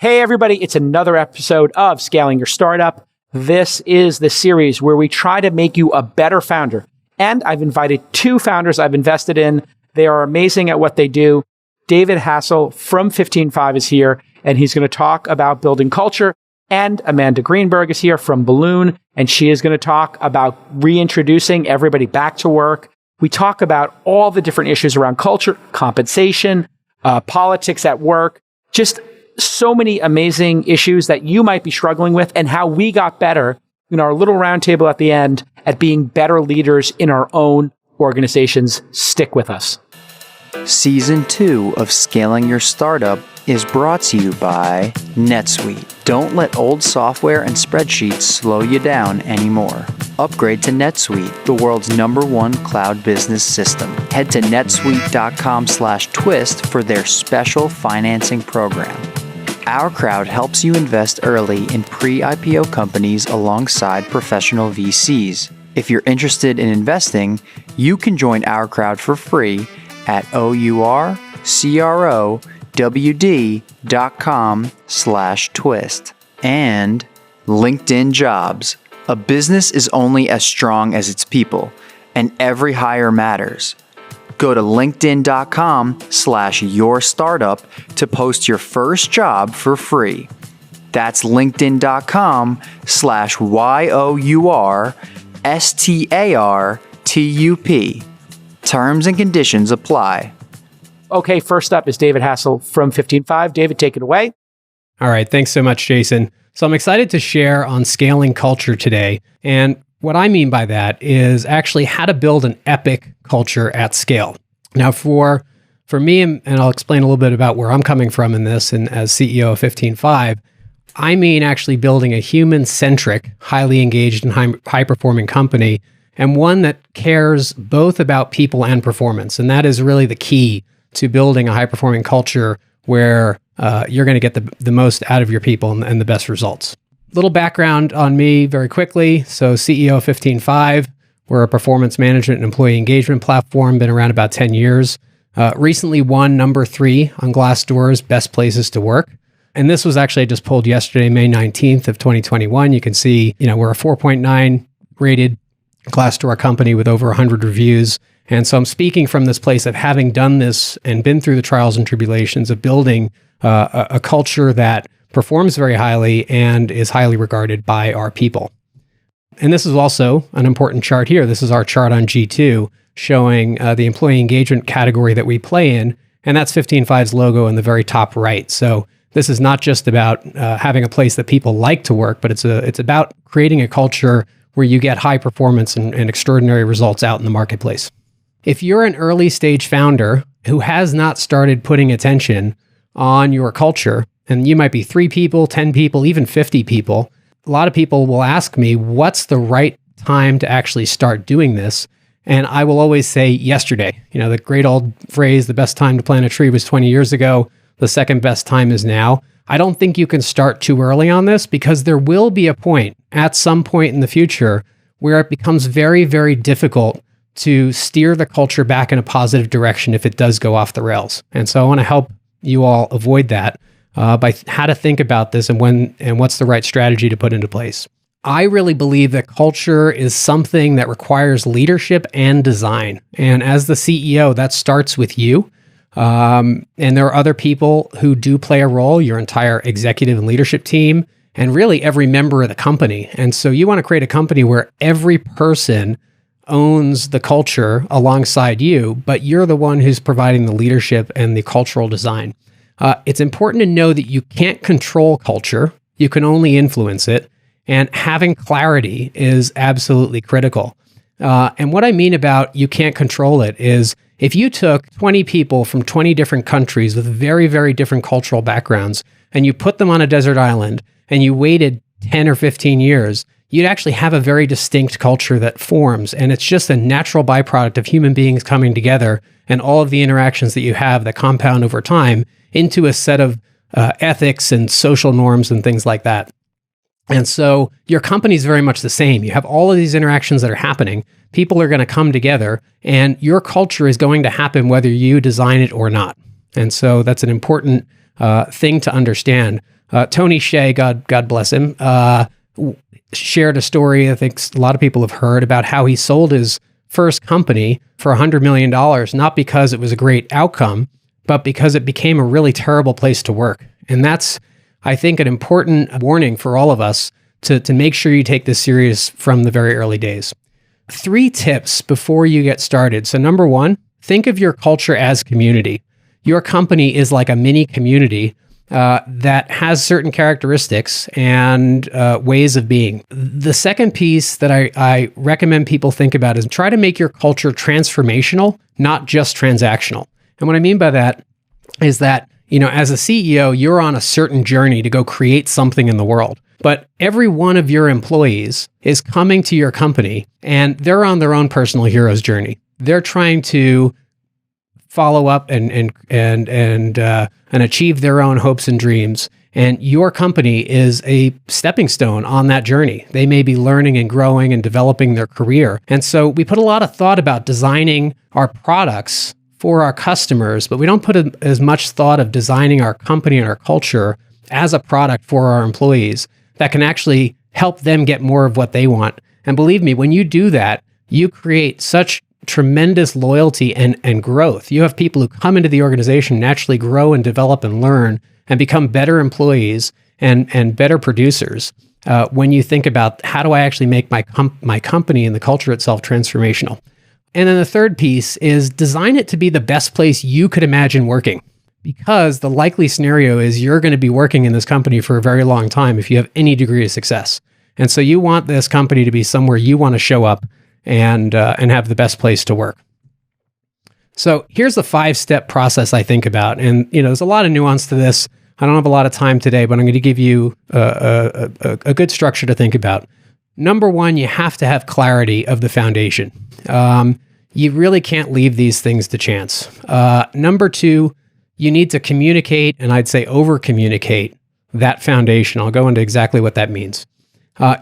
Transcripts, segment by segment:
Hey, everybody, it's another episode of Scaling Your Startup. This is the series where we try to make you a better founder. And I've invited two founders I've invested in. They are amazing at what they do. David Hassel from 15five is here, and he's going to talk about building culture. And Amanda Greenberg is here from Balloon, and she is going to talk about reintroducing everybody back to work. We talk about all the different issues around culture, compensation, politics at work, just so many amazing issues that you might be struggling with, and how we got better in our little roundtable at the end at being better leaders in our own organizations. Stick with us. Season 2 of Scaling Your Startup is brought to you by Netsuite. Don't let old software and spreadsheets slow you down anymore. Upgrade to Netsuite, the world's #1 cloud business system. Head to netsuite.com/twist for their special financing program. OurCrowd helps you invest early in pre-IPO companies alongside professional VCs. If you're interested in investing, you can join OurCrowd for free at OurCrowd.com/twist. And LinkedIn Jobs. A business is only as strong as its people, and every hire matters. Go to linkedin.com/yourstartup to post your first job for free. That's linkedin.com/YOURSTARTUP. Terms and conditions apply. Okay, first up is David Hassel from 15five. David, take it away. All right, thanks so much, Jason. So I'm excited to share on scaling culture today. And what I mean by that is actually how to build an epic culture at scale. Now, for me, and I'll explain a little bit about where I'm coming from in this, and as CEO of 15five, I mean actually building a human-centric, highly engaged and high-performing company, and one that cares both about people and performance. And that is really the key to building a high-performing culture where you're going to get the most out of your people and the best results. Little background on me very quickly. So CEO of 15five, we're a performance management and employee engagement platform, been around about 10 years. Recently won number 3 on Glassdoor's Best Places to Work. And this was actually just pulled yesterday, May 19th of 2021. You can see, we're a 4.9 rated Glassdoor company with over 100 reviews. And so I'm speaking from this place of having done this and been through the trials and tribulations of building a culture that performs very highly and is highly regarded by our people. And this is also an important chart here. This is our chart on G2 showing the employee engagement category that we play in. And that's 15five's logo in the very top right. So this is not just about having a place that people like to work, but it's about creating a culture where you get high performance and extraordinary results out in the marketplace. If you're an early stage founder who has not started putting attention on your culture, and you might be 3 people, 10 people, even 50 people, a lot of people will ask me, what's the right time to actually start doing this? And I will always say yesterday. The great old phrase, the best time to plant a tree was 20 years ago. The second best time is now. I don't think you can start too early on this, because there will be a point at some point in the future where it becomes very, very difficult to steer the culture back in a positive direction if it does go off the rails. And so I want to help you all avoid that by how to think about this and what's the right strategy to put into place. I really believe that culture is something that requires leadership and design. And as the CEO, that starts with you. And there are other people who do play a role, your entire executive and leadership team, and really every member of the company. And so you want to create a company where every person owns the culture alongside you, but you're the one who's providing the leadership and the cultural design. It's important to know that you can't control culture. You can only influence it. And having clarity is absolutely critical. And what I mean about you can't control it is if you took 20 people from 20 different countries with very, very different cultural backgrounds and you put them on a desert island and you waited 10 or 15 years, you'd actually have a very distinct culture that forms. And it's just a natural byproduct of human beings coming together and all of the interactions that you have that compound over time into a set of ethics and social norms and things like that. And so your company is very much the same. You have all of these interactions that are happening. People are going to come together, and your culture is going to happen whether you design it or not. And so that's an important thing to understand. Tony Hsieh, God bless him, shared a story I think a lot of people have heard about how he sold his first company for $100 million, not because it was a great outcome, but because it became a really terrible place to work. And that's, I think, an important warning for all of us to make sure you take this serious from the very early days. 3 tips before you get started. So number 1, think of your culture as community. Your company is like a mini community that has certain characteristics and ways of being. The second piece that I recommend people think about is try to make your culture transformational, not just transactional. And what I mean by that is that, as a CEO, you're on a certain journey to go create something in the world. But every one of your employees is coming to your company and they're on their own personal hero's journey. They're trying to follow up and achieve their own hopes and dreams. And your company is a stepping stone on that journey. They may be learning and growing and developing their career. And so we put a lot of thought about designing our products for our customers, but we don't put as much thought of designing our company and our culture as a product for our employees that can actually help them get more of what they want. And believe me, when you do that, you create such tremendous loyalty and growth. You have people who come into the organization, naturally grow and develop and learn and become better employees and better producers when you think about how do I actually make my company and the culture itself transformational. And then the third piece is design it to be the best place you could imagine working, because the likely scenario is you're going to be working in this company for a very long time if you have any degree of success. And so you want this company to be somewhere you want to show up and have the best place to work. So here's the 5-step process I think about. And, there's a lot of nuance to this. I don't have a lot of time today, but I'm going to give you a good structure to think about. Number 1, you have to have clarity of the foundation. You really can't leave these things to chance. Number 2, you need to communicate, and I'd say over-communicate that foundation. I'll go into exactly what that means.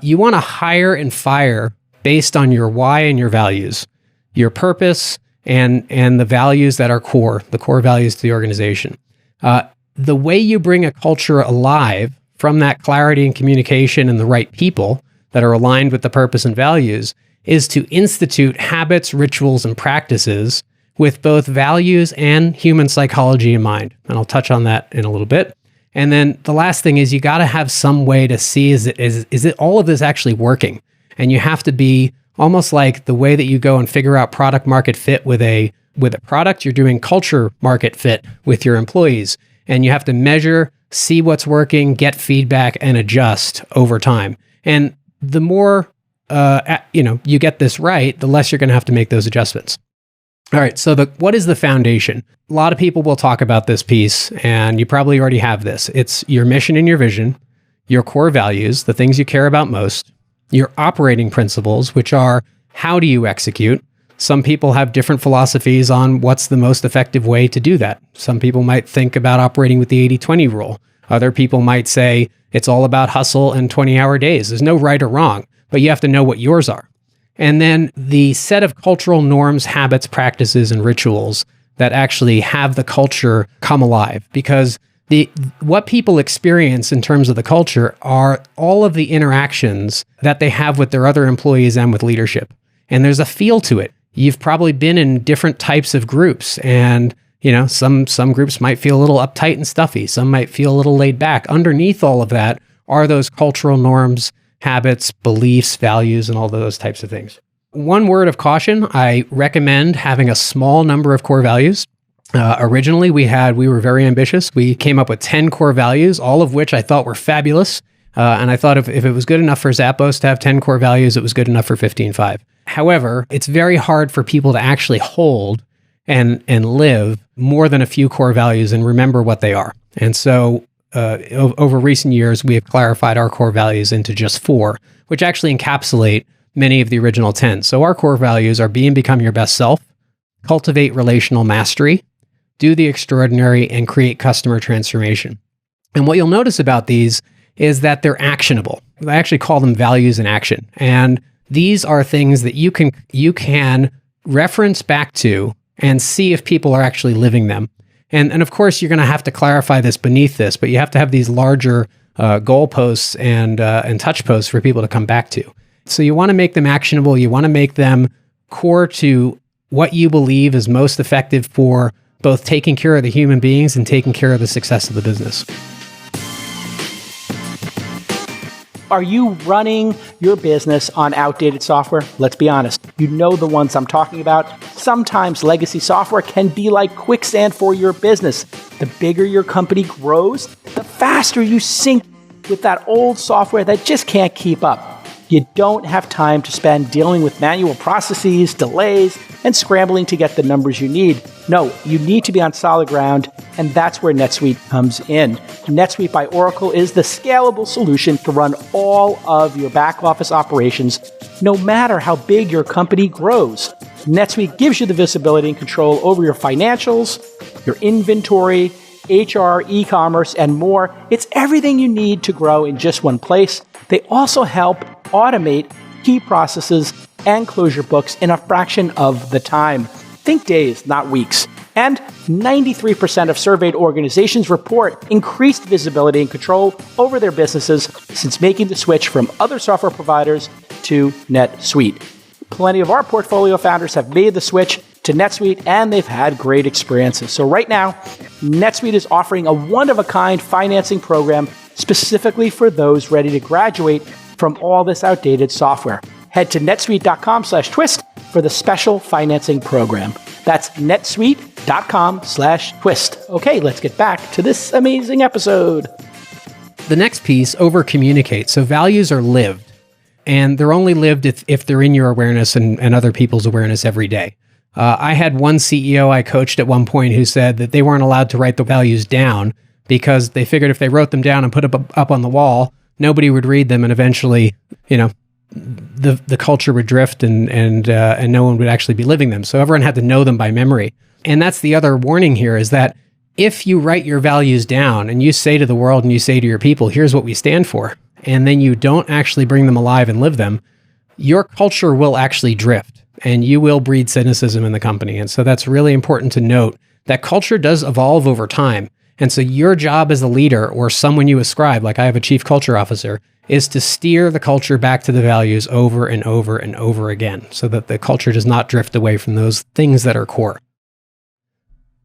You want to hire and fire based on your why and your values, your purpose, and the values that are the core values to the organization. The way you bring a culture alive from that clarity and communication and the right people that are aligned with the purpose and values is to institute habits, rituals, and practices with both values and human psychology in mind. And I'll touch on that in a little bit. And then the last thing is you got to have some way to see, is it all of this actually working? And you have to be almost like the way that you go and figure out product market fit with a product, you're doing culture market fit with your employees. And you have to measure, see what's working, get feedback, and adjust over time. And the more you get this right, the less you're going to have to make those adjustments. All right, so what is the foundation? A lot of people will talk about this piece, and you probably already have this. It's your mission and your vision, your core values, the things you care about most, your operating principles, which are how do you execute? Some people have different philosophies on what's the most effective way to do that. Some people might think about operating with the 80-20 rule. Other people might say it's all about hustle and 20-hour days. There's no right or wrong, but you have to know what yours are. And then the set of cultural norms, habits, practices, and rituals that actually have the culture come alive. Because what people experience in terms of the culture are all of the interactions that they have with their other employees and with leadership. And there's a feel to it. You've probably been in different types of groups, and some groups might feel a little uptight and stuffy. Some might feel a little laid back. Underneath all of that are those cultural norms, habits, beliefs, values, and all those types of things. One word of caution, I recommend having a small number of core values. Originally, we were very ambitious. We came up with 10 core values, all of which I thought were fabulous. And I thought if it was good enough for Zappos to have 10 core values, it was good enough for 15five. However, it's very hard for people to actually hold and live more than a few core values and remember what they are. And so over recent years, we have clarified our core values into just 4, which actually encapsulate many of the original 10. So our core values are be and become your best self, cultivate relational mastery, do the extraordinary, and create customer transformation. And what you'll notice about these is that they're actionable. I actually call them values in action. And these are things that you can reference back to and see if people are actually living them. And of course, you're going to have to clarify this beneath this, but you have to have these larger goalposts and touch posts for people to come back to. So you want to make them actionable. You want to make them core to what you believe is most effective for both taking care of the human beings and taking care of the success of the business. Are you running your business on outdated software? Let's be honest. You know the ones I'm talking about. Sometimes legacy software can be like quicksand for your business. The bigger your company grows, the faster you sink with that old software that just can't keep up. You don't have time to spend dealing with manual processes, delays, and scrambling to get the numbers you need. No, you need to be on solid ground, and that's where Netsuite comes in. Netsuite by Oracle is the scalable solution to run all of your back office operations, no matter how big your company grows. Netsuite gives you the visibility and control over your financials, your inventory, HR, e-commerce, and more. It's everything you need to grow in just one place. They also help automate key processes and close your books in a fraction of the time. Think days, not weeks. And 93% of surveyed organizations report increased visibility and control over their businesses since making the switch from other software providers to NetSuite. Plenty of our portfolio founders have made the switch to NetSuite, and they've had great experiences. So right now, NetSuite is offering a one-of-a-kind financing program specifically for those ready to graduate from all this outdated software. Head to netsuite.com/twist for the special financing program. That's netsuite.com/twist. Okay, let's get back to this amazing episode. The next piece, over-communicate. So values are lived, and they're only lived if they're in your awareness and other people's awareness every day. I had one CEO I coached at one point who said that they weren't allowed to write the values down because they figured if they wrote them down and put them up on the wall, nobody would read them, and eventually, the culture would drift and no one would actually be living them. So everyone had to know them by memory. And that's the other warning here, is that if you write your values down and you say to the world and you say to your people, here's what we stand for, and then you don't actually bring them alive and live them, your culture will actually drift and you will breed cynicism in the company. And so that's really important to note, that culture does evolve over time. And so your job as a leader or someone you ascribe, like I have a chief culture officer, is to steer the culture back to the values over and over and over again so that the culture does not drift away from those things that are core.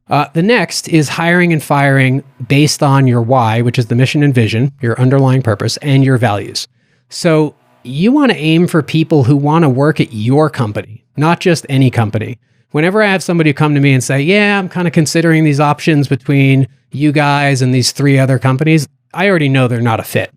The next is hiring and firing based on your why, which is the mission and vision, your underlying purpose, and your values. So you want to aim for people who want to work at your company, not just any company. Whenever I have somebody come to me and say, yeah, I'm kind of considering these options between you guys and these 3 other companies, I already know they're not a fit.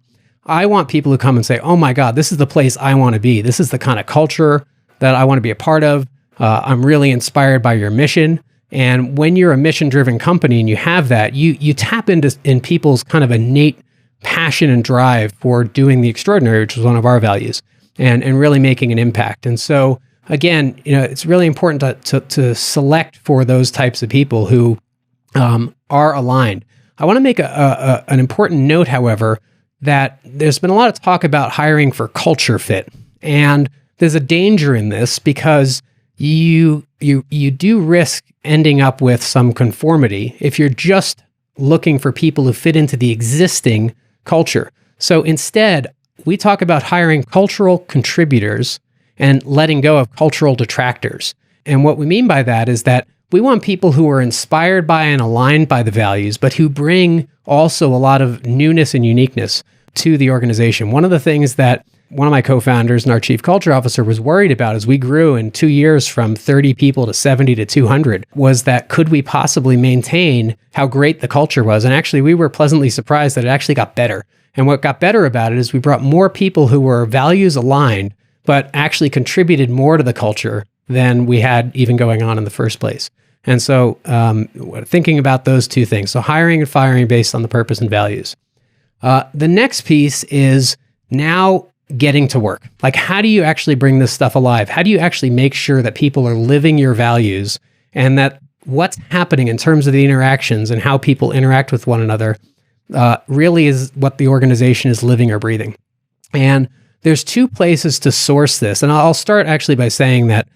I want people who come and say, oh my God, this is the place I want to be. This is the kind of culture that I want to be a part of. I'm really inspired by your mission. And when you're a mission-driven company and you have that, you tap into people's kind of innate passion and drive for doing the extraordinary, which is one of our values, and really making an impact. And so again, it's really important to select for those types of people who are aligned. I want to make an important note, however, that there's been a lot of talk about hiring for culture fit. And there's a danger in this because you do risk ending up with some conformity if you're just looking for people who fit into the existing culture. So instead, we talk about hiring cultural contributors and letting go of cultural detractors. And what we mean by that is that we want people who are inspired by and aligned by the values, but who bring also a lot of newness and uniqueness to the organization. One of the things that one of my co-founders and our chief culture officer was worried about as we grew in 2 years from 30 people to 70 to 200 was that could we possibly maintain how great the culture was? And actually, we were pleasantly surprised that it actually got better. And what got better about it is we brought more people who were values aligned, but actually contributed more to the culture than we had even going on in the first place. And so thinking about those 2 things, so hiring and firing based on the purpose and values. The next piece is now getting to work. Like, how do you actually bring this stuff alive? How do you actually make sure that people are living your values and that what's happening in terms of the interactions and how people interact with one another really is what the organization is living or breathing? And there's 2 places to source this. And I'll start actually by saying that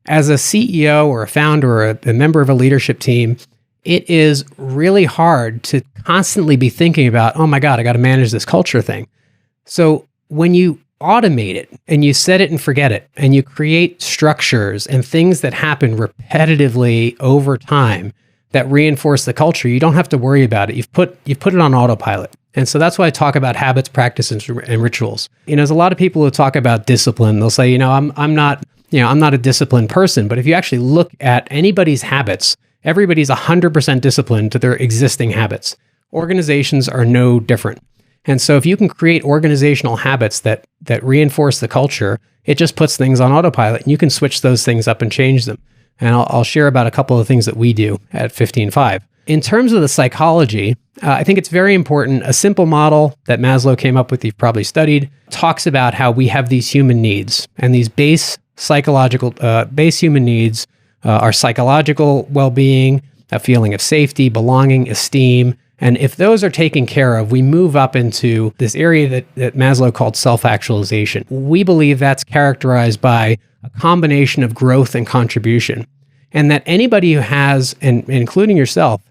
as a CEO or a founder or a member of a leadership team, it is really hard to constantly be thinking about, oh my God, I got to manage this culture thing. So when you automate it and you set it and forget it, and you create structures and things that happen repetitively over time that reinforce the culture, you don't have to worry about it. You've put it on autopilot. And so that's why I talk about habits, practices, and rituals. There's a lot of people who talk about discipline. They'll say, I'm not a disciplined person. But if you actually look at anybody's habits, everybody's 100% disciplined to their existing habits. Organizations are no different. And so if you can create organizational habits that reinforce the culture, it just puts things on autopilot, and you can switch those things up and change them. And I'll share about a couple of things that we do at 15five. In terms of the psychology, I think it's very important. A simple model that Maslow came up with, you've probably studied, talks about how we have these human needs, and these base human needs are psychological well-being, a feeling of safety, belonging, esteem. And if those are taken care of, we move up into this area that Maslow called self-actualization. We believe that's characterized by a combination of growth and contribution. And that anybody who has, and including yourself,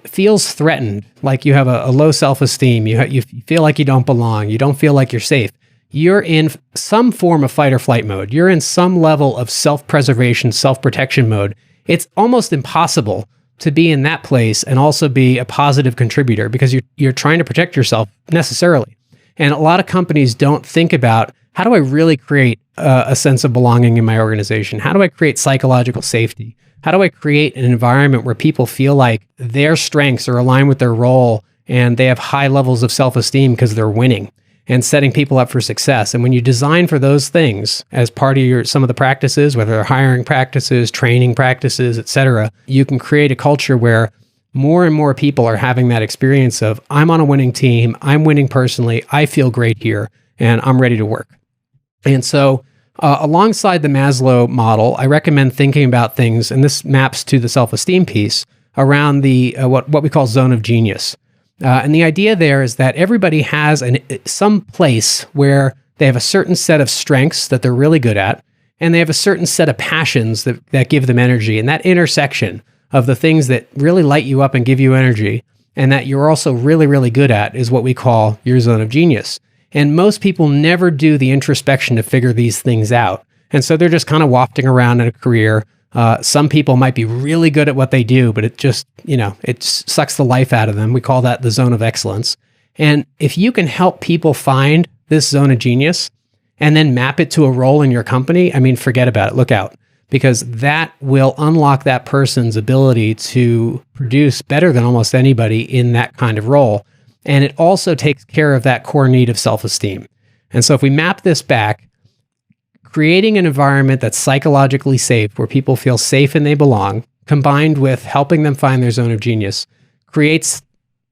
feels threatened, like you have a low self-esteem, you feel like you don't belong, you don't feel like you're safe, you're in some form of fight or flight mode. You're in some level of self-preservation, self-protection mode. It's almost impossible to be in that place and also be a positive contributor, because you're trying to protect yourself necessarily. And a lot of companies don't think about, how do I really create a sense of belonging in my organization? How do I create psychological safety? How do I create an environment where people feel like their strengths are aligned with their role and they have high levels of self-esteem because they're winning, and setting people up for success? And when you design for those things as part of some of the practices, whether they're hiring practices, training practices, et cetera, you can create a culture where more and more people are having that experience of, I'm on a winning team, I'm winning personally, I feel great here, and I'm ready to work. And so alongside the Maslow model, I recommend thinking about things, and this maps to the self-esteem piece, around the what we call zone of genius. And the idea there is that everybody has some place where they have a certain set of strengths that they're really good at, and they have a certain set of passions that give them energy. And that intersection of the things that really light you up and give you energy, and that you're also really, really good at, is what we call your zone of genius. And most people never do the introspection to figure these things out. And so they're just kind of wafting around in a career. Some people might be really good at what they do, but it just, it sucks the life out of them. We call that the zone of excellence. And if you can help people find this zone of genius and then map it to a role in your company, forget about it. Look out, because that will unlock that person's ability to produce better than almost anybody in that kind of role. And it also takes care of that core need of self-esteem. And so if we map this back, creating an environment that's psychologically safe, where people feel safe and they belong, combined with helping them find their zone of genius, creates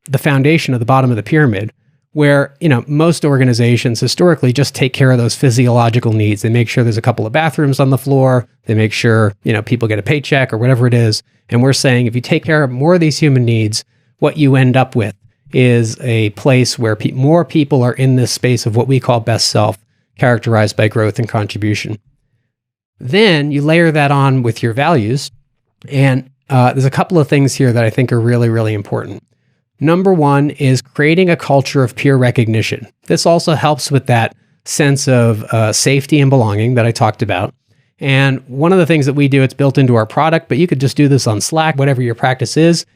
the foundation of the bottom of the pyramid, where, most organizations historically just take care of those physiological needs. They make sure there's a couple of bathrooms on the floor. They make sure, people get a paycheck or whatever it is. And we're saying, if you take care of more of these human needs, what you end up with is a place where more people are in this space of what we call best self, characterized by growth and contribution. Then you layer that on with your values, and there's a couple of things here that I think are really, really important. Number one is creating a culture of peer recognition. This also helps with that sense of safety and belonging that I talked about. And one of the things that we do, it's built into our product, but you could just do this on Slack, whatever your practice is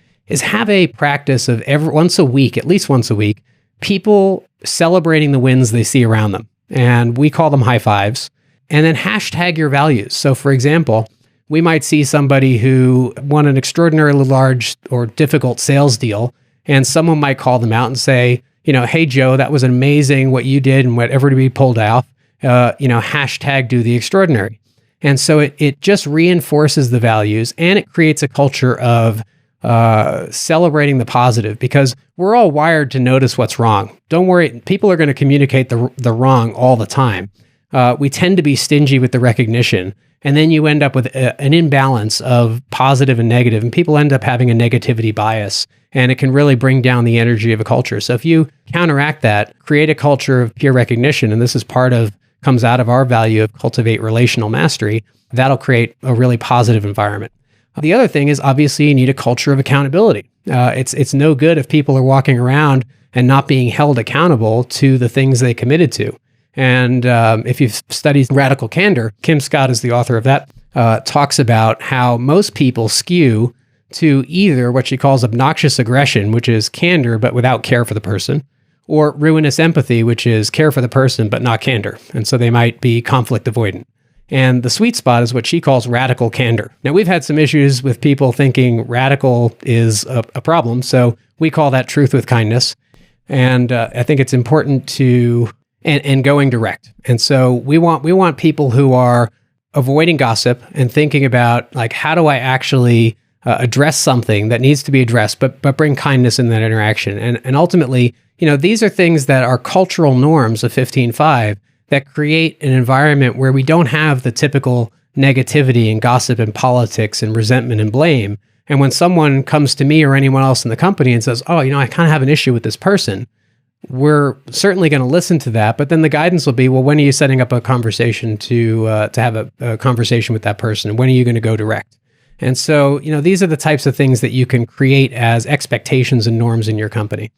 have a practice of at least once a week, people celebrating the wins they see around them. And we call them high fives. And then hashtag your values. So for example, we might see somebody who won an extraordinarily large or difficult sales deal, and someone might call them out and say, hey, Joe, that was amazing what you did and whatever to be pulled off, hashtag do the extraordinary. And so it just reinforces the values, and it creates a culture of celebrating the positive, because we're all wired to notice what's wrong. Don't worry, people are going to communicate the wrong all the time. We tend to be stingy with the recognition, and then you end up with an imbalance of positive and negative, and people end up having a negativity bias, and it can really bring down the energy of a culture. So if you counteract that, create a culture of peer recognition, and this is comes out of our value of cultivate relational mastery, that'll create a really positive environment. The other thing is obviously you need a culture of accountability. It's no good if people are walking around and not being held accountable to the things they committed to. And if you've studied Radical Candor, Kim Scott is the author of that, talks about how most people skew to either what she calls obnoxious aggression, which is candor but without care for the person, or ruinous empathy, which is care for the person but not candor. And so they might be conflict avoidant. And the sweet spot is what she calls radical candor. Now, we've had some issues with people thinking radical is a problem, so we call that truth with kindness. And I think it's important to, and going direct. And so we want people who are avoiding gossip and thinking about, like, how do I actually address something that needs to be addressed, but bring kindness in that interaction. And ultimately, these are things that are cultural norms of 15.5 that create an environment where we don't have the typical negativity and gossip and politics and resentment and blame. And when someone comes to me or anyone else in the company and says, oh, I kind of have an issue with this person, we're certainly going to listen to that. But then the guidance will be, well, when are you setting up a conversation to have a conversation with that person? And when are you going to go direct? And so, these are the types of things that you can create as expectations and norms in your company.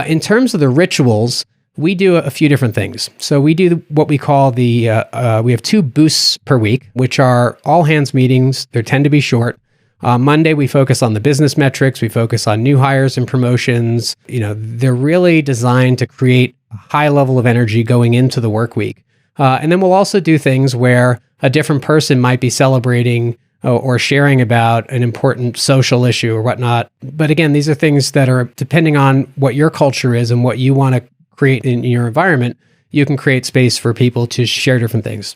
In terms of the rituals, we do a few different things. So we do what we call we have 2 boosts per week, which are all hands meetings. They tend to be short. Monday, we focus on the business metrics. We focus on new hires and promotions. They're really designed to create a high level of energy going into the work week. And then we'll also do things where a different person might be celebrating or sharing about an important social issue or whatnot. But again, these are things that are depending on what your culture is and what you want to create in your environment. You can create space for people to share different things.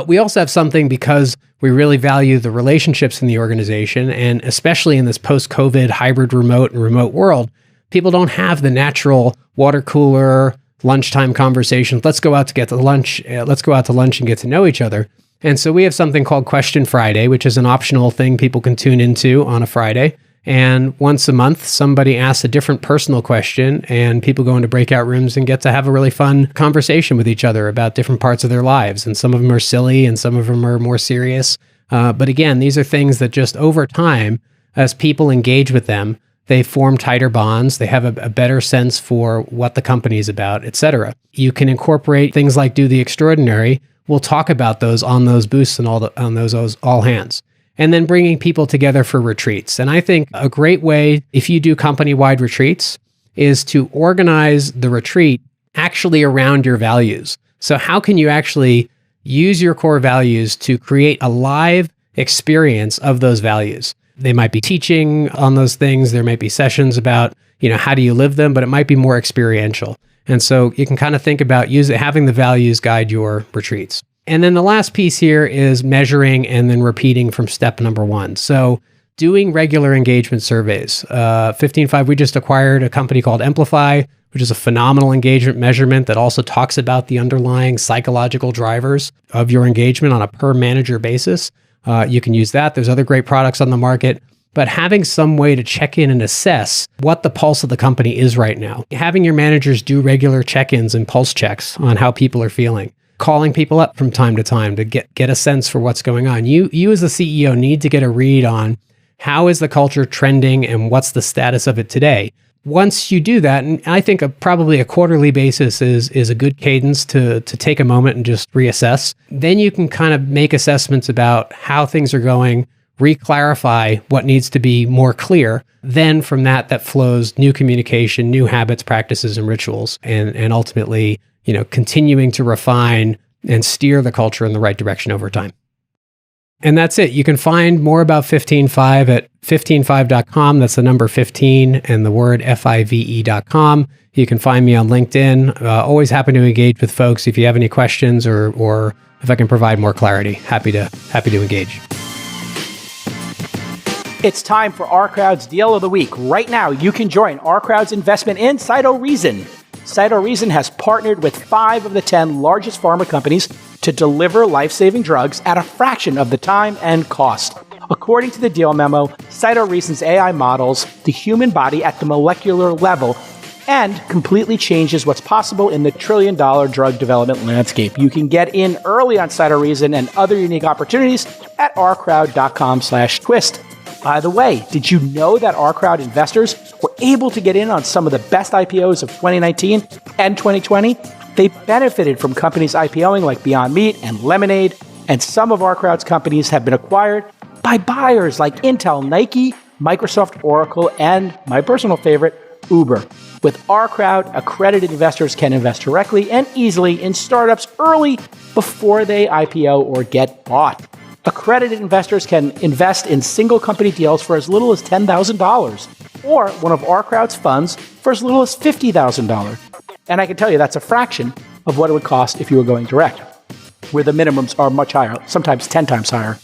We also have something because we really value the relationships in the organization, and especially in this post-COVID hybrid remote world, people don't have the natural water cooler, lunchtime conversations. Let's go out to get to lunch. Let's go out to lunch and get to know each other. And so we have something called Question Friday, which is an optional thing people can tune into on a Friday. And once a month, somebody asks a different personal question, and people go into breakout rooms and get to have a really fun conversation with each other about different parts of their lives. And some of them are silly and some of them are more serious. But again, these are things that just over time, as people engage with them, they form tighter bonds. They have a better sense for what the company is about, et cetera. You can incorporate things like Do the Extraordinary. We'll talk about those on those boosts and on those all hands. And then bringing people together for retreats. And I think a great way, if you do company-wide retreats, is to organize the retreat actually around your values. So how can you actually use your core values to create a live experience of those values? They might be teaching on those things. There might be sessions about, how do you live them, but it might be more experiential. And so you can kind of think about having the values guide your retreats. And then the last piece here is measuring and then repeating from step number 1. So doing regular engagement surveys. 15.5, we just acquired a company called Amplify, which is a phenomenal engagement measurement that also talks about the underlying psychological drivers of your engagement on a per manager basis. You can use that. There's other great products on the market. But having some way to check in and assess what the pulse of the company is right now. Having your managers do regular check-ins and pulse checks on how people are feeling. Calling people up from time to time to get a sense for what's going on. You as the CEO need to get a read on how is the culture trending and what's the status of it today. Once you do that, and I think probably a quarterly basis is a good cadence to take a moment and just reassess, then you can kind of make assessments about how things are going, re-clarify what needs to be more clear. Then from that flows new communication, new habits, practices, and rituals, and ultimately, continuing to refine and steer the culture in the right direction over time. And that's it. You can find more about 15.5 at 15five.com. That's the number 15 and the word FIVE.com. You can find me on LinkedIn. Always happy to engage with folks. If you have any questions or if I can provide more clarity, happy to engage. It's time for OurCrowd's Deal of the Week. Right now, you can join OurCrowd's investment in CytoReason. CytoReason has partnered with 5 of the 10 largest pharma companies to deliver life-saving drugs at a fraction of the time and cost. According to the deal memo, CytoReason's AI models the human body at the molecular level and completely changes what's possible in the trillion-dollar drug development landscape. You can get in early on CytoReason and other unique opportunities at ourcrowd.com/twist. By the way, did you know that OurCrowd investors were able to get in on some of the best IPOs of 2019 and 2020? They benefited from companies IPOing like Beyond Meat and Lemonade, and some of OurCrowd's companies have been acquired by buyers like Intel, Nike, Microsoft, Oracle, and my personal favorite, Uber. With OurCrowd, accredited investors can invest directly and easily in startups early before they IPO or get bought. Accredited investors can invest in single company deals for as little as $10,000 or one of OurCrowd's funds for as little as $50,000. And I can tell you that's a fraction of what it would cost if you were going direct, where the minimums are much higher, sometimes 10 times higher.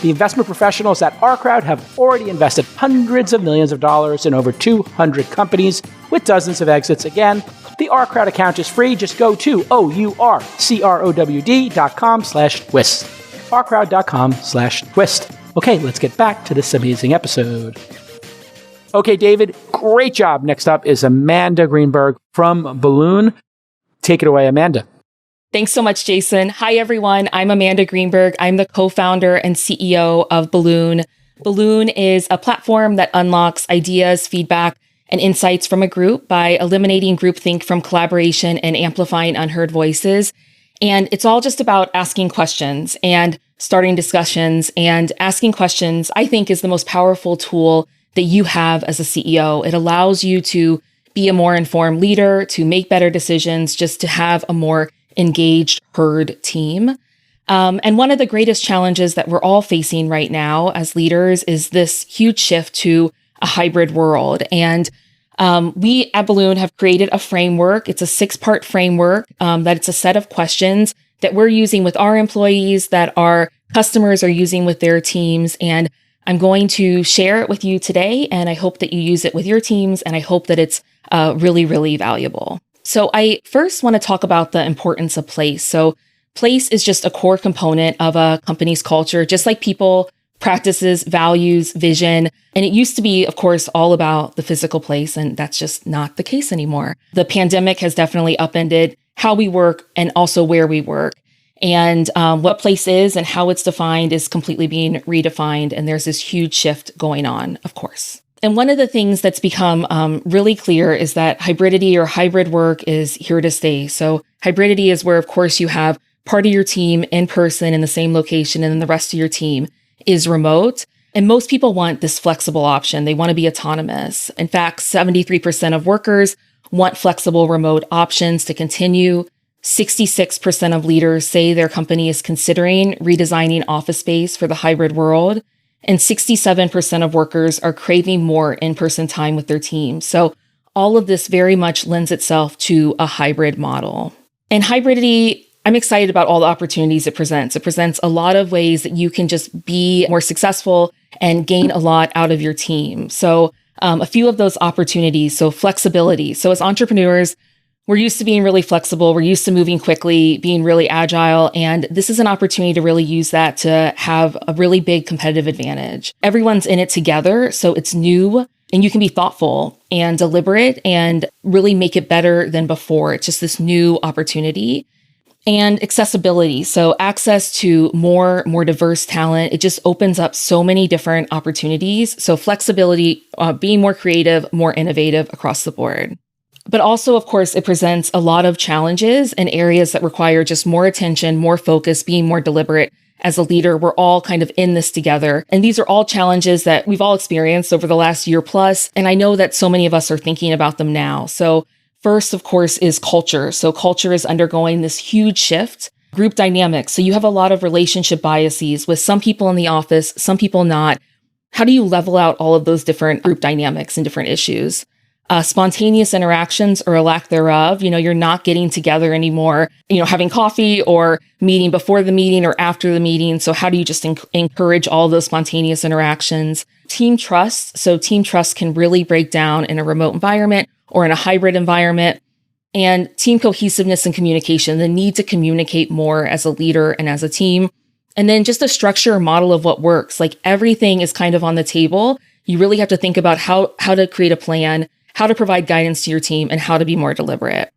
The investment professionals at OurCrowd have already invested hundreds of millions of dollars in over 200 companies with dozens of exits. Again, the OurCrowd account is free. Just go to OurCrowd.com/twist. OurCrowd.com/twist. Okay, let's get back to this amazing episode. Okay, David, great job. Next up is Amanda Greenberg from Balloon. Take it away, Amanda. Thanks so much, Jason. Hi, everyone. I'm Amanda Greenberg. I'm the co-founder and CEO of Balloon. Balloon is a platform that unlocks ideas, feedback, and insights from a group by eliminating groupthink from collaboration and amplifying unheard voices. And it's all just about asking questions and starting discussions. And asking questions, I think, is the most powerful tool that you have as a CEO. It allows you to be a more informed leader, to make better decisions, just to have a more engaged, heard team. And one of the greatest challenges that we're all facing right now as leaders is this huge shift to a hybrid world. And we at Balloon have created a framework. It's a 6-part framework that it's a set of questions that we're using with our employees, that our customers are using with their teams. And I'm going to share it with you today. And I hope that you use it with your teams. And I hope that it's really, really valuable. So I first want to talk about the importance of place. So place is just a core component of a company's culture, just like people, practices, values, vision. And it used to be, of course, all about the physical place. And that's just not the case anymore. The pandemic has definitely upended how we work and also where we work. And what place is and how it's defined is completely being redefined. And there's this huge shift going on, of course. And one of the things that's become really clear is that hybridity or hybrid work is here to stay. So hybridity is where, of course, you have part of your team in person in the same location, and then the rest of your team is remote. And most people want this flexible option. They want to be autonomous. In fact, 73% of workers want flexible remote options to continue. 66% of leaders say their company is considering redesigning office space for the hybrid world. And 67% of workers are craving more in-person time with their team. So all of this very much lends itself to a hybrid model. And hybridity, I'm excited about all the opportunities it presents. It presents a lot of ways that you can just be more successful and gain a lot out of your team. So a few of those opportunities. So flexibility. So as entrepreneurs, we're used to being really flexible. We're used to moving quickly, being really agile. And this is an opportunity to really use that to have a really big competitive advantage. Everyone's in it together. So it's new and you can be thoughtful and deliberate and really make it better than before. It's just this new opportunity. And accessibility. So access to more diverse talent. It just opens up so many different opportunities. So flexibility, being more creative, more innovative across the board. But also, of course, it presents a lot of challenges and areas that require just more attention, more focus, being more deliberate. As a leader, we're all kind of in this together. And these are all challenges that we've all experienced over the last year plus. And I know that so many of us are thinking about them now. So first, of course, is culture. So culture is undergoing this huge shift. Group dynamics. So you have a lot of relationship biases with some people in the office, some people not. How do you level out all of those different group dynamics and different issues? Spontaneous interactions or a lack thereof. You're not getting together anymore, having coffee or meeting before the meeting or after the meeting. So how do you just encourage all those spontaneous interactions? Team trust. So team trust can really break down in a remote environment or in a hybrid environment. And team cohesiveness and communication, the need to communicate more as a leader and as a team. And then just a structure or model of what works. Like everything is kind of on the table. You really have to think about how to create a plan, how to provide guidance to your team, and how to be more deliberate.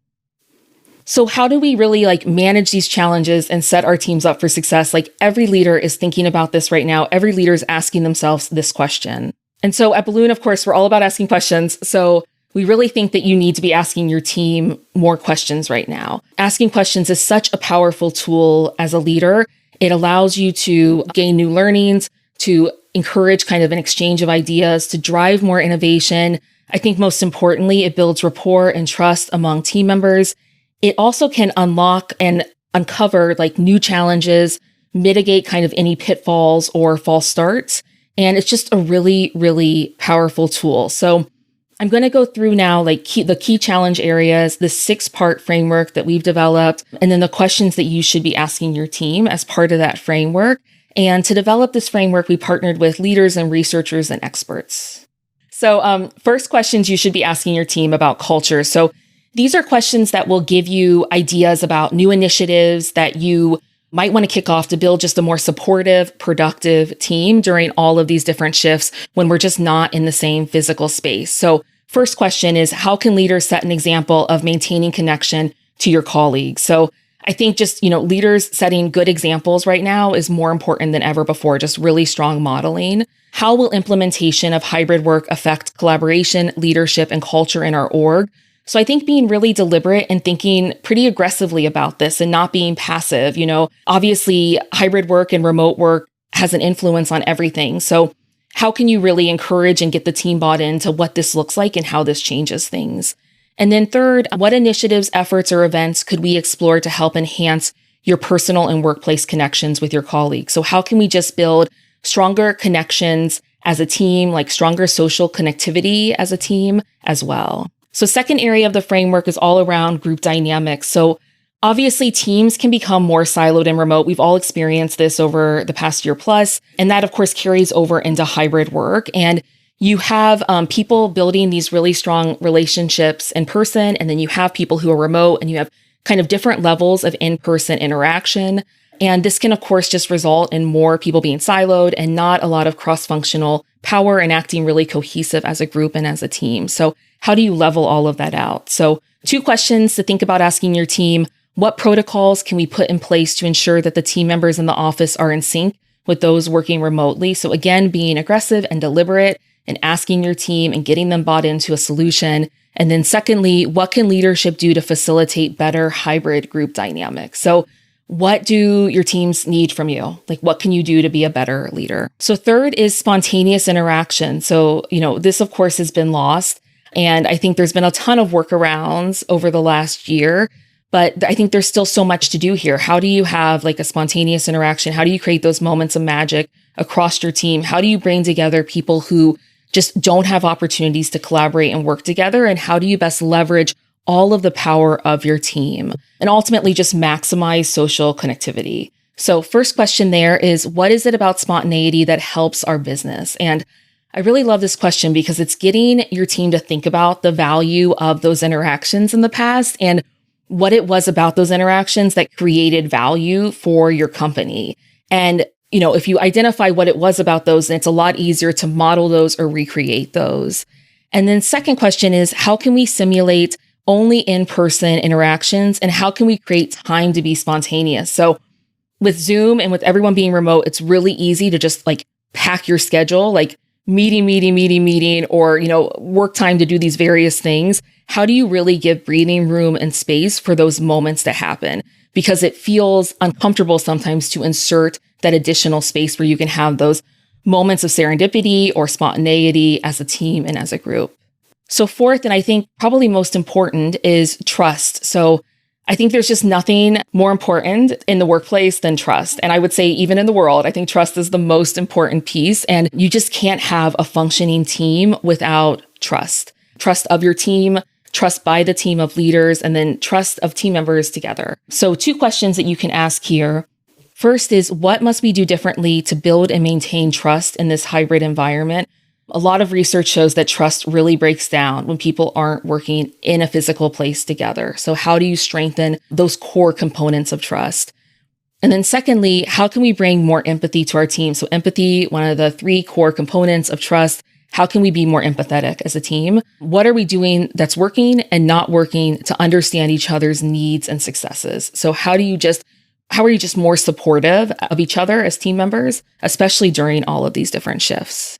So how do we really manage these challenges and set our teams up for success? Every leader is thinking about this right now. Every leader is asking themselves this question. And so at Balloon, of course, we're all about asking questions. So we really think that you need to be asking your team more questions right now. Asking questions is such a powerful tool as a leader. It allows you to gain new learnings, to encourage kind of an exchange of ideas, to drive more innovation. I think most importantly, it builds rapport and trust among team members. It also can unlock and uncover new challenges, mitigate kind of any pitfalls or false starts. And it's just a really, really powerful tool. So I'm going to go through now the key challenge areas, the 6-part framework that we've developed, and then the questions that you should be asking your team as part of that framework. And to develop this framework, we partnered with leaders and researchers and experts. So first questions you should be asking your team about culture. So these are questions that will give you ideas about new initiatives that you might want to kick off to build just a more supportive, productive team during all of these different shifts when we're just not in the same physical space. So first question is, how can leaders set an example of maintaining connection to your colleagues? So I think just, leaders setting good examples right now is more important than ever before, just really strong modeling. How will implementation of hybrid work affect collaboration, leadership, and culture in our org? So I think being really deliberate and thinking pretty aggressively about this and not being passive, obviously hybrid work and remote work has an influence on everything. So how can you really encourage and get the team bought into what this looks like and how this changes things? And then third, what initiatives, efforts, or events could we explore to help enhance your personal and workplace connections with your colleagues? So how can we just build stronger connections as a team, stronger social connectivity as a team as well? So second area of the framework is all around group dynamics. So obviously teams can become more siloed and remote. We've all experienced this over the past year plus, and that of course carries over into hybrid work. And you have people building these really strong relationships in person, and then you have people who are remote, and you have kind of different levels of in-person interaction. And this can, of course, just result in more people being siloed and not a lot of cross-functional power and acting really cohesive as a group and as a team. So how do you level all of that out? So 2 questions to think about asking your team. What protocols can we put in place to ensure that the team members in the office are in sync with those working remotely? So again, being aggressive and deliberate and asking your team and getting them bought into a solution. And then secondly, what can leadership do to facilitate better hybrid group dynamics? So what do your teams need from you? What can you do to be a better leader? So third is spontaneous interaction. So, this of course has been lost. And I think there's been a ton of workarounds over the last year, but I think there's still so much to do here. How do you have a spontaneous interaction? How do you create those moments of magic across your team? How do you bring together people who just don't have opportunities to collaborate and work together? And how do you best leverage all of the power of your team and ultimately just maximize social connectivity? So first question there is, what is it about spontaneity that helps our business? And I really love this question because it's getting your team to think about the value of those interactions in the past and what it was about those interactions that created value for your company. And, if you identify what it was about those, then it's a lot easier to model those or recreate those. And then second question is, how can we simulate only in-person interactions and how can we create time to be spontaneous? So with Zoom and with everyone being remote, it's really easy to just pack your schedule, meeting, or, work time to do these various things. How do you really give breathing room and space for those moments to happen? Because it feels uncomfortable sometimes to insert that additional space where you can have those moments of serendipity or spontaneity as a team and as a group. So fourth, and I think probably most important, is trust. So I think there's just nothing more important in the workplace than trust. And I would say even in the world, I think trust is the most important piece. And you just can't have a functioning team without trust. Trust of your team, trust by the team of leaders, and then trust of team members together. So 2 questions that you can ask here. First is, what must we do differently to build and maintain trust in this hybrid environment? A lot of research shows that trust really breaks down when people aren't working in a physical place together. So how do you strengthen those core components of trust? And then secondly, how can we bring more empathy to our team? So empathy, one of the 3 core components of trust. how can we be more empathetic as a team? What are we doing that's working and not working to understand each other's needs and successes? So how are you just more supportive of each other as team members, especially during all of these different shifts?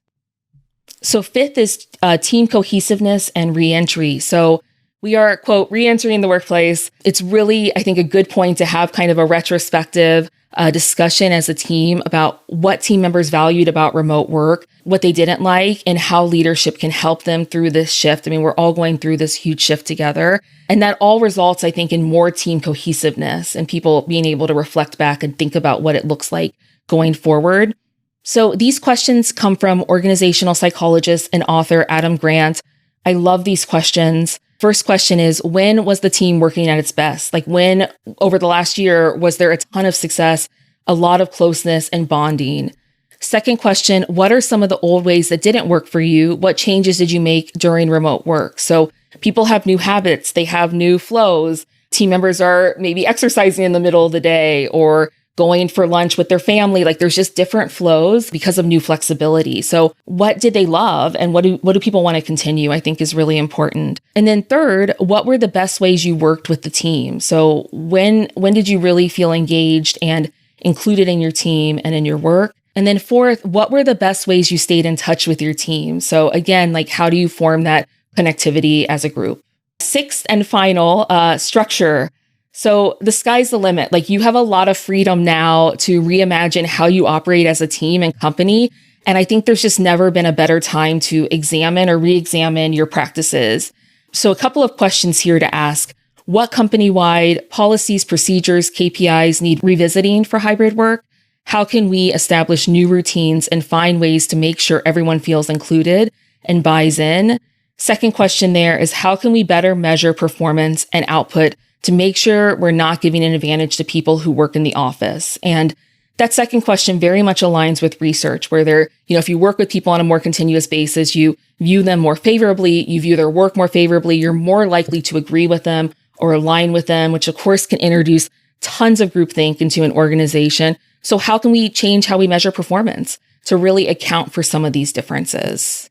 So fifth is team cohesiveness and reentry. So we are, quote, reentering the workplace. It's really, I think, a good point to have kind of a retrospective discussion as a team about what team members valued about remote work, what they didn't like, and how leadership can help them through this shift. I mean, we're all going through this huge shift together. And that all results, I think, in more team cohesiveness and people being able to reflect back and think about what it looks like going forward. So these questions come from organizational psychologist and author Adam Grant. I love these questions. First question is, when was the team working at its best? Like when, over the last year, was there a ton of success, a lot of closeness and bonding? Second question, what are some of the old ways that didn't work for you? What changes did you make during remote work? So people have new habits, they have new flows. Team members are maybe exercising in the middle of the day or going for lunch with their family. Like there's just different flows because of new flexibility. So what did they love and what do people want to continue, I think is really important. And then third, what were the best ways you worked with the team? So when did you really feel engaged and included in your team and in your work? And then fourth, what were the best ways you stayed in touch with your team? So again, like how do you form that connectivity as a group? Sixth and final, structure. So the sky's the limit. Like you have a lot of freedom now to reimagine how you operate as a team and company. And I think there's just never been a better time to examine or re-examine your practices. So a couple of questions here to ask. What company-wide policies, procedures, KPIs need revisiting for hybrid work? How can we establish new routines and find ways to make sure everyone feels included and buys in? Second question there is, how can we better measure performance and output to make sure we're not giving an advantage to people who work in the office? And that second question very much aligns with research where if you work with people on a more continuous basis, you view them more favorably, you view their work more favorably, you're more likely to agree with them or align with them, which of course can introduce tons of groupthink into an organization. So how can we change how we measure performance to really account for some of these differences?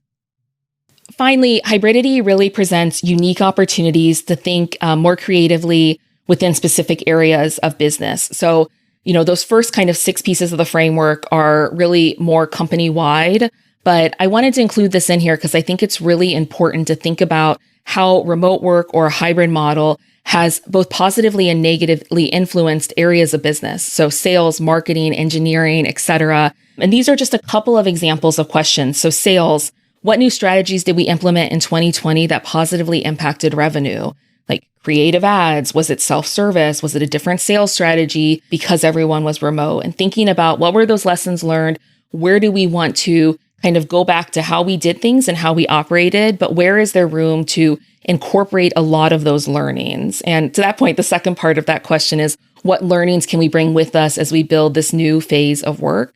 Finally, hybridity really presents unique opportunities to think more creatively within specific areas of business. So, those first kind of 6 pieces of the framework are really more company-wide, but I wanted to include this in here because I think it's really important to think about how remote work or a hybrid model has both positively and negatively influenced areas of business. So sales, marketing, engineering, etc. And these are just a couple of examples of questions. So sales, what new strategies did we implement in 2020 that positively impacted revenue? Like creative ads, was it self-service? Was it a different sales strategy because everyone was remote? And thinking about what were those lessons learned? Where do we want to kind of go back to how we did things and how we operated, but where is there room to incorporate a lot of those learnings? And to that point, the second part of that question is, what learnings can we bring with us as we build this new phase of work?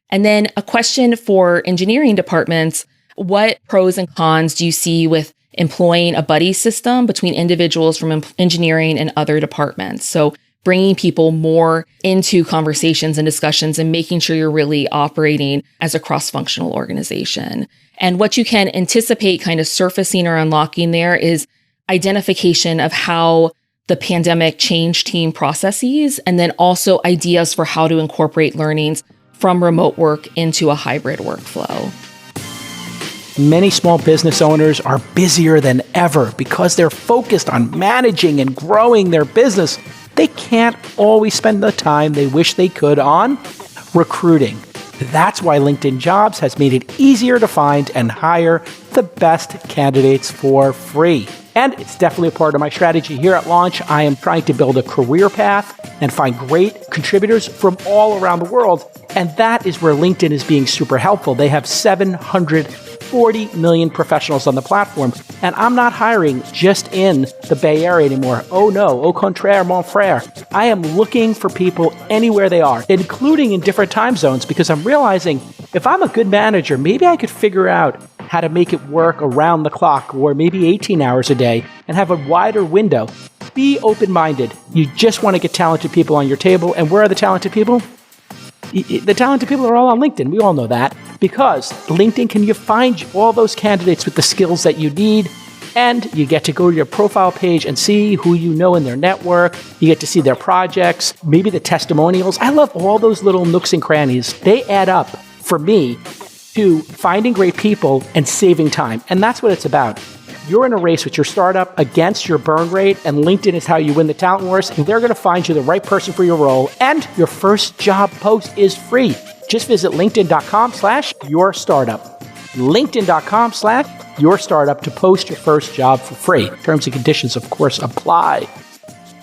And then a question for engineering departments, what pros and cons do you see with employing a buddy system between individuals from engineering and other departments? So bringing people more into conversations and discussions and making sure you're really operating as a cross-functional organization. And what you can anticipate kind of surfacing or unlocking there is identification of how the pandemic changed team processes, and then also ideas for how to incorporate learnings from remote work into a hybrid workflow. Many small business owners are busier than ever because they're focused on managing and growing their business. They can't always spend the time they wish they could on recruiting. That's why LinkedIn Jobs has made it easier to find and hire the best candidates for free. And it's definitely a part of my strategy here at Launch. I am trying to build a career path and find great contributors from all around the world. And that is where LinkedIn is being super helpful. They have 740 million professionals on the platform. And I'm not hiring just in the Bay Area anymore. Oh no, au contraire, mon frère. I am looking for people anywhere they are, including in different time zones, because I'm realizing if I'm a good manager, maybe I could figure out how to make it work around the clock or maybe 18 hours a day and have a wider window. Be open-minded. You just want to get talented people on your table. And where are the talented people? The talented people are all on LinkedIn. We all know that. because LinkedIn can find all those candidates with the skills that you need. And you get to go to your profile page and see who you know in their network. You get to see their projects, maybe the testimonials. I love all those little nooks and crannies. They add up for me to finding great people and saving time. And that's what it's about. You're in a race with your startup against your burn rate, and LinkedIn is how you win the talent wars. And they're going to find you the right person for your role. And your first job post is free. Just visit linkedin.com/yourstartup. LinkedIn.com/yourstartup to post your first job for free. Terms and conditions, of course, apply.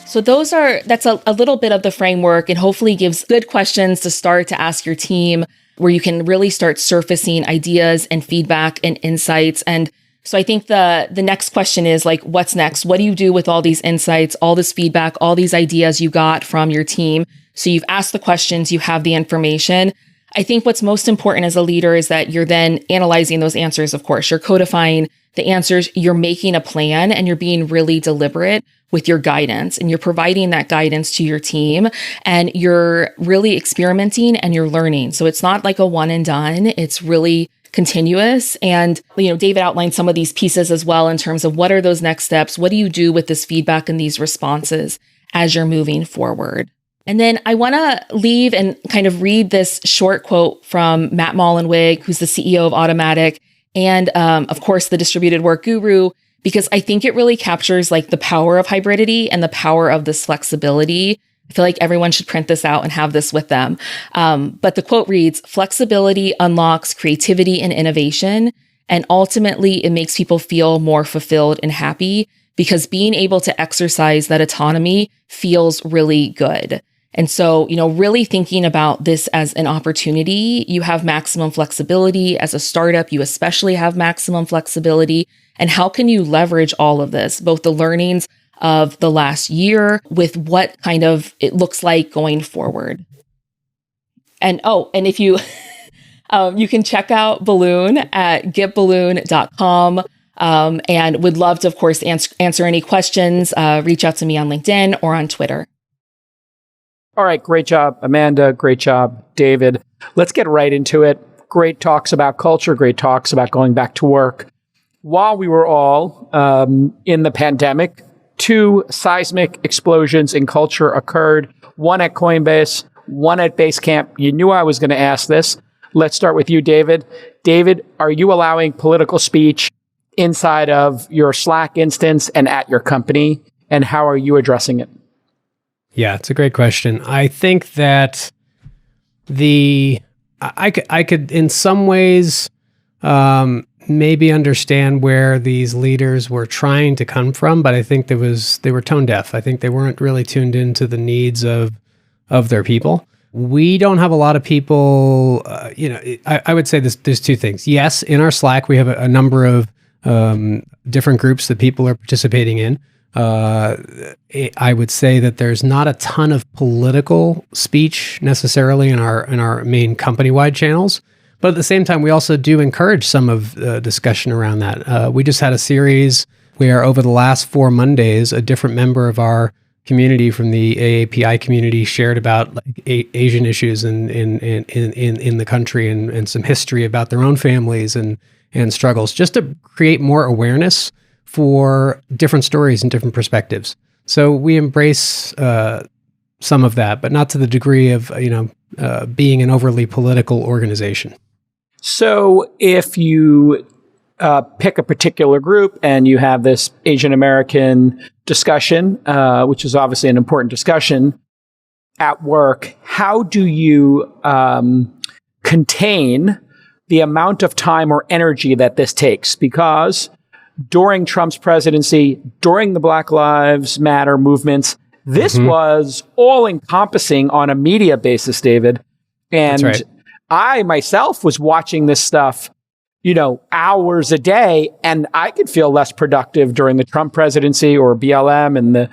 So that's a little bit of the framework, and hopefully gives good questions to start to ask your team, where you can really start surfacing ideas and feedback and insights. And so I think the next question is like, what's next? What do you do with all these insights, all this feedback, all these ideas you got from your team? So you've asked the questions, you have the information. I think what's most important as a leader is that you're then analyzing those answers. Of course, you're codifying the answers, you're making a plan, and you're being really deliberate with your guidance, and you're providing that guidance to your team, and you're really experimenting and you're learning. So it's not like a one and done. It's really continuous. And, David outlined some of these pieces as well in terms of what are those next steps? What do you do with this feedback and these responses as you're moving forward? And then I want to leave and kind of read this short quote from Matt Mullenweg, who's the CEO of Automatic, and of course, the distributed work guru, because I think it really captures like the power of hybridity and the power of this flexibility. I feel like everyone should print this out and have this with them. But the quote reads, "Flexibility unlocks creativity and innovation, and ultimately it makes people feel more fulfilled and happy because being able to exercise that autonomy feels really good." And so, really thinking about this as an opportunity, you have maximum flexibility. As a startup, you especially have maximum flexibility. And how can you leverage all of this, both the learnings of the last year with what kind of it looks like going forward? And if you, you can check out Balloon at getballoon.com. And would love to, of course, answer any questions. Reach out to me on LinkedIn or on Twitter. All right. Great job, Amanda. Great job, David. Let's get right into it. Great talks about culture, great talks about going back to work. While we were all in the pandemic, 2 seismic explosions in culture occurred, one at Coinbase, one at Basecamp. You knew I was going to ask this. Let's start with you, David. David, are you allowing political speech inside of your Slack instance and at your company? And how are you addressing it? Yeah, it's a great question. I think that I could in some ways maybe understand where these leaders were trying to come from, but I think they were tone deaf. I think they weren't really tuned into the needs of their people. We don't have a lot of people. I would say there's 2 things. Yes, in our Slack we have a number of different groups that people are participating in. I would say that there's not a ton of political speech necessarily in our main company-wide channels, but at the same time, we also do encourage some of the discussion around that. We just had a series where over the last 4 Mondays, a different member of our community from the AAPI community shared about Asian issues in the country and some history about their own families and struggles, just to create more awareness for different stories and different perspectives. So we embrace some of that, but not to the degree of being an overly political organization. So if you pick a particular group and you have this Asian American discussion, which is obviously an important discussion at work, how do you contain the amount of time or energy that this takes? Because during Trump's presidency, during the Black Lives Matter movements, this was all encompassing on a media basis, David. And That's right. I myself was watching this stuff, hours a day, and I could feel less productive during the Trump presidency or BLM and the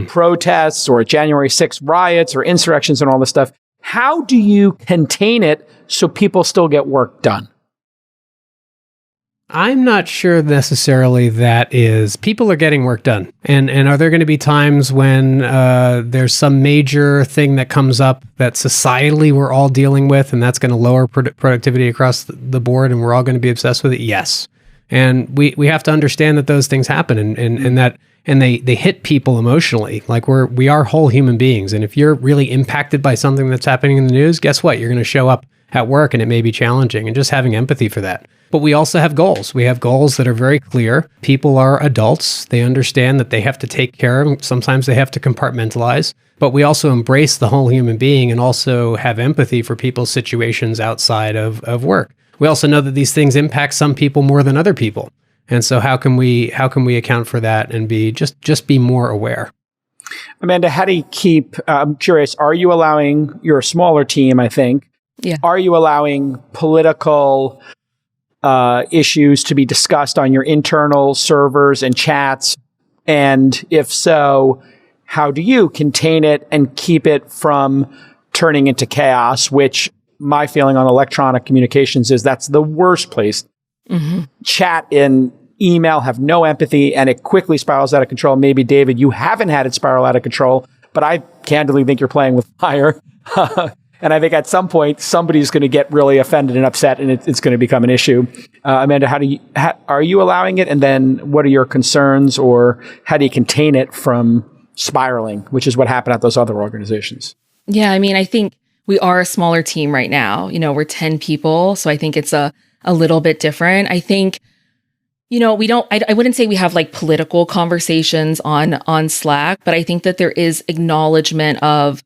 protests or January 6th riots or insurrections and all this stuff. How do you contain it so people still get work done? I'm not sure necessarily that is. People are getting work done. And are there going to be times when there's some major thing that comes up that societally we're all dealing with, and that's going to lower productivity across the board, and we're all going to be obsessed with it? Yes. And we have to understand that those things happen, and that they hit people emotionally. Like we are whole human beings. And if you're really impacted by something that's happening in the news, guess what? You're going to show up at work and it may be challenging, and just having empathy for that. But we also have goals. We have goals that are very clear. People are adults. They understand that they have to take care of them. Sometimes they have to compartmentalize. But we also embrace the whole human being and also have empathy for people's situations outside of work. We also know that these things impact some people more than other people. And so how can we account for that and be just be more aware? Amanda, how do you keep, I'm curious, are you allowing, you're a smaller team, I think. Yeah. Are you allowing political issues to be discussed on your internal servers and chats? And if so, how do you contain it and keep it from turning into chaos, which my feeling on electronic communications is that's the worst place. Mm-hmm. Chat and email have no empathy, and it quickly spirals out of control. Maybe, David, you haven't had it spiral out of control, but I candidly think you're playing with fire. And I think at some point, somebody's going to get really offended and upset, and it's going to become an issue. Amanda, are you allowing it? And then what are your concerns, or how do you contain it from spiraling, which is what happened at those other organizations? Yeah, I mean, I think we are a smaller team right now. We're 10 people. So I think it's a little bit different. I think, I wouldn't say we have like political conversations on Slack, but I think that there is acknowledgement of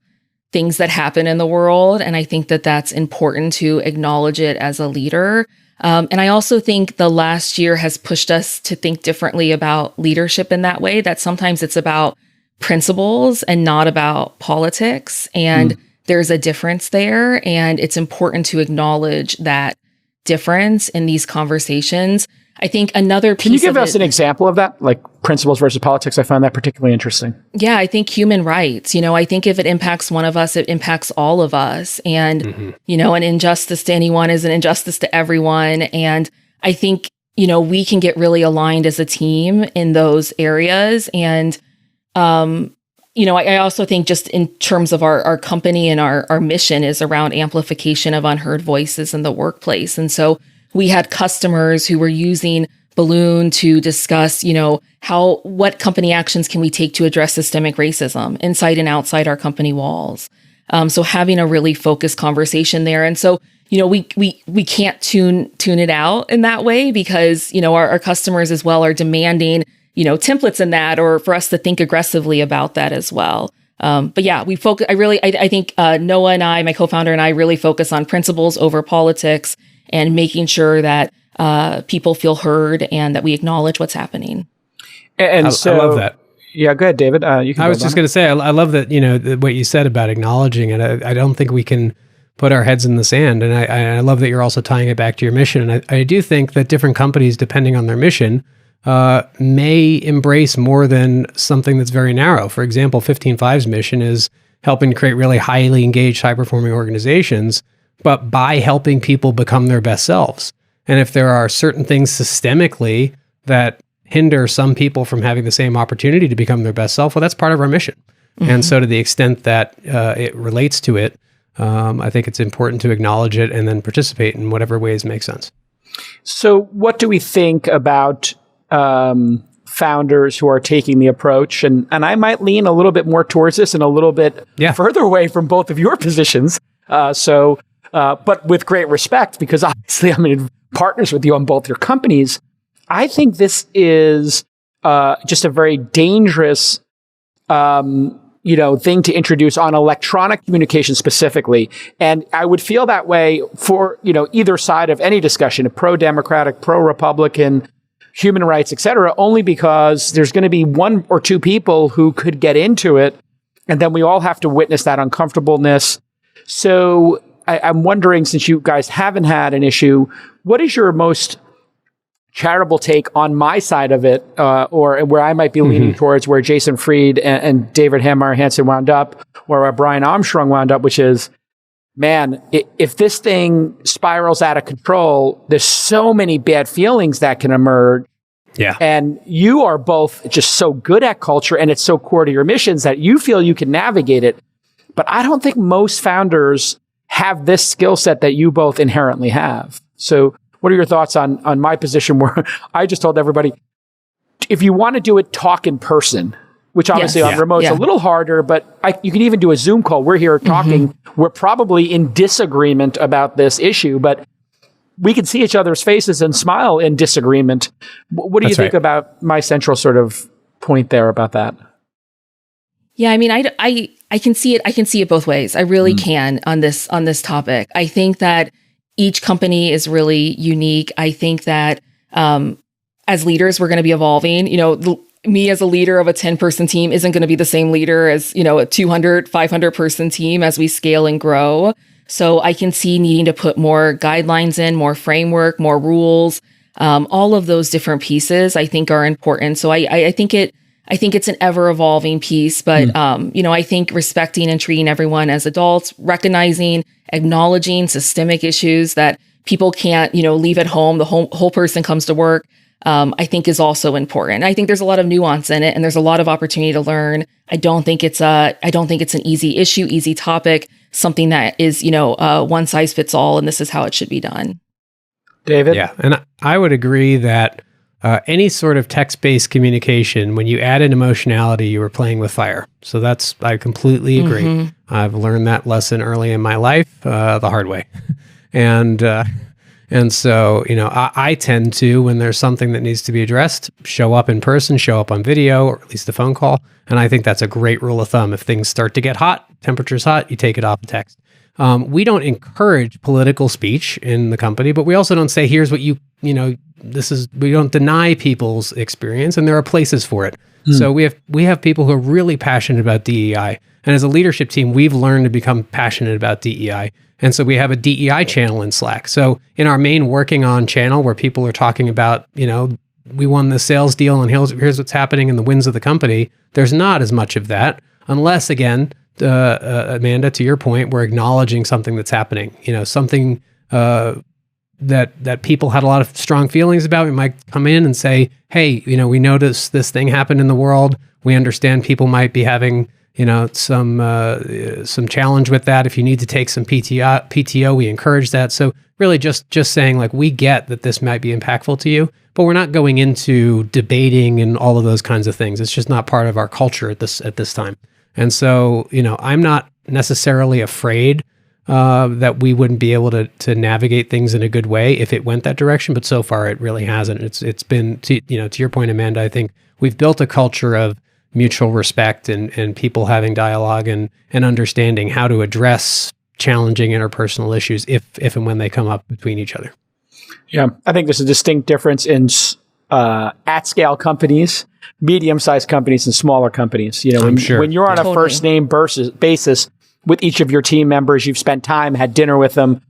things that happen in the world. And I think that that's important to acknowledge it as a leader. And I also think the last year has pushed us to think differently about leadership in that way, that sometimes it's about principles and not about politics. And there's a difference there. And it's important to acknowledge that difference in these conversations. I think another piece. Can you give us an example of that? Like principles versus politics? I find that particularly interesting. Yeah, I think human rights. I think if it impacts one of us, it impacts all of us. And, an injustice to anyone is an injustice to everyone. And I think, we can get really aligned as a team in those areas. And, I also think just in terms of our company and our mission is around amplification of unheard voices in the workplace. And so we had customers who were using Balloon to discuss, what company actions can we take to address systemic racism inside and outside our company walls. So having a really focused conversation there. And so, we can't tune it out in that way because, our customers as well are demanding, templates in that, or for us to think aggressively about that as well. But yeah, we focus, I think Noah and I, my co-founder, and I really focus on principles over politics and making sure that people feel heard and that we acknowledge what's happening. And I love that. Yeah, go ahead, David. You can. I was just going to say, I love that, what you said about acknowledging it. I don't think we can put our heads in the sand. And I love that you're also tying it back to your mission. And I do think that different companies, depending on their mission, may embrace more than something that's very narrow. For example, 15five's mission is helping create really highly engaged, high-performing organizations, but by helping people become their best selves. And if there are certain things systemically that hinder some people from having the same opportunity to become their best self, well, that's part of our mission. Mm-hmm. And so to the extent that it relates to it, I think it's important to acknowledge it and then participate in whatever ways make sense. So what do we think about founders who are taking the approach? And I might lean a little bit more towards this and a little bit further away from both of your positions. But with great respect, because obviously I'm in partners with you on both your companies. I think this is just a very dangerous thing to introduce on electronic communication specifically. And I would feel that way for, either side of any discussion, pro-democratic, pro-republican, human rights, et cetera, only because there's going to be one or two people who could get into it. And then we all have to witness that uncomfortableness. So I'm wondering, since you guys haven't had an issue, what is your most charitable take on my side of it, or where I might be leaning towards where Jason Fried and David Hansen wound up, or where Brian Armstrong wound up, which is, man, if this thing spirals out of control, there's so many bad feelings that can emerge. Yeah. And you are both just so good at culture, and it's so core to your missions that you feel you can navigate it. But I don't think most founders have this skill set that you both inherently have. So what are your thoughts on my position where I just told everybody, if you want to do it, talk in person, which obviously on remote is a little harder, but you can even do a Zoom call. We're here talking. We're probably in disagreement about this issue, but we can see each other's faces and smile in disagreement. What do you think about my central sort of point there about that? Yeah, I mean, I can see it. I can see it both ways. I really can on this topic. I think that each company is really unique. I think that as leaders, we're going to be evolving. You know, me as a leader of a 10-person team isn't going to be the same leader as, you know, a 200, 500-person team as we scale and grow. So I can see needing to put more guidelines in, more framework, more rules. All of those different pieces I think are important. So I think it's an ever evolving piece, but you know, I think respecting and treating everyone as adults, recognizing, acknowledging systemic issues that people can't, you know, leave at home. The whole person comes to work. I think is also important. I think there's a lot of nuance in it, and there's a lot of opportunity to learn. I don't think it's an easy issue, easy topic, something that is, you know, one size fits all, and this is how it should be done. David? Yeah, and I would agree that any sort of text-based communication, when you add an emotionality, you were playing with fire. So I completely agree. I've learned that lesson early in my life, the hard way. And so, you know, I tend to, when there's something that needs to be addressed, show up in person, show up on video, or at least a phone call. And I think that's a great rule of thumb. If things start to get hot, temperature's hot, you take it off the text. We don't encourage political speech in the company, but we also don't say, here's what you know, we don't deny people's experience, and there are places for it. So we have people who are really passionate about DEI. And as a leadership team, we've learned to become passionate about DEI. And so we have a DEI channel in Slack. So in our main working on channel where people are talking about, you know, we won the sales deal and here's what's happening in the wins of the company, there's not as much of that unless, again, Amanda, to your point, we're acknowledging something that's happening, you know, something that people had a lot of strong feelings about. We might come in and say, hey, you know, we noticed this thing happened in the world. We understand people might be having, you know, some challenge with that. If you need to take some PTO, we encourage that. So really just saying, like, we get that this might be impactful to you, but we're not going into debating and all of those kinds of things. It's just not part of our culture at this time. And so, you know, I'm not necessarily afraid that we wouldn't be able to navigate things in a good way if it went that direction. But so far, it really hasn't. It's been, to your point, Amanda, I think we've built a culture of mutual respect and people having dialogue and understanding how to address challenging interpersonal issues if and when they come up between each other. Yeah, I think there's a distinct difference in at-scale companies, medium-sized companies, and smaller companies. You know, when you're on a first-name basis with each of your team members, you've spent time, had dinner with them,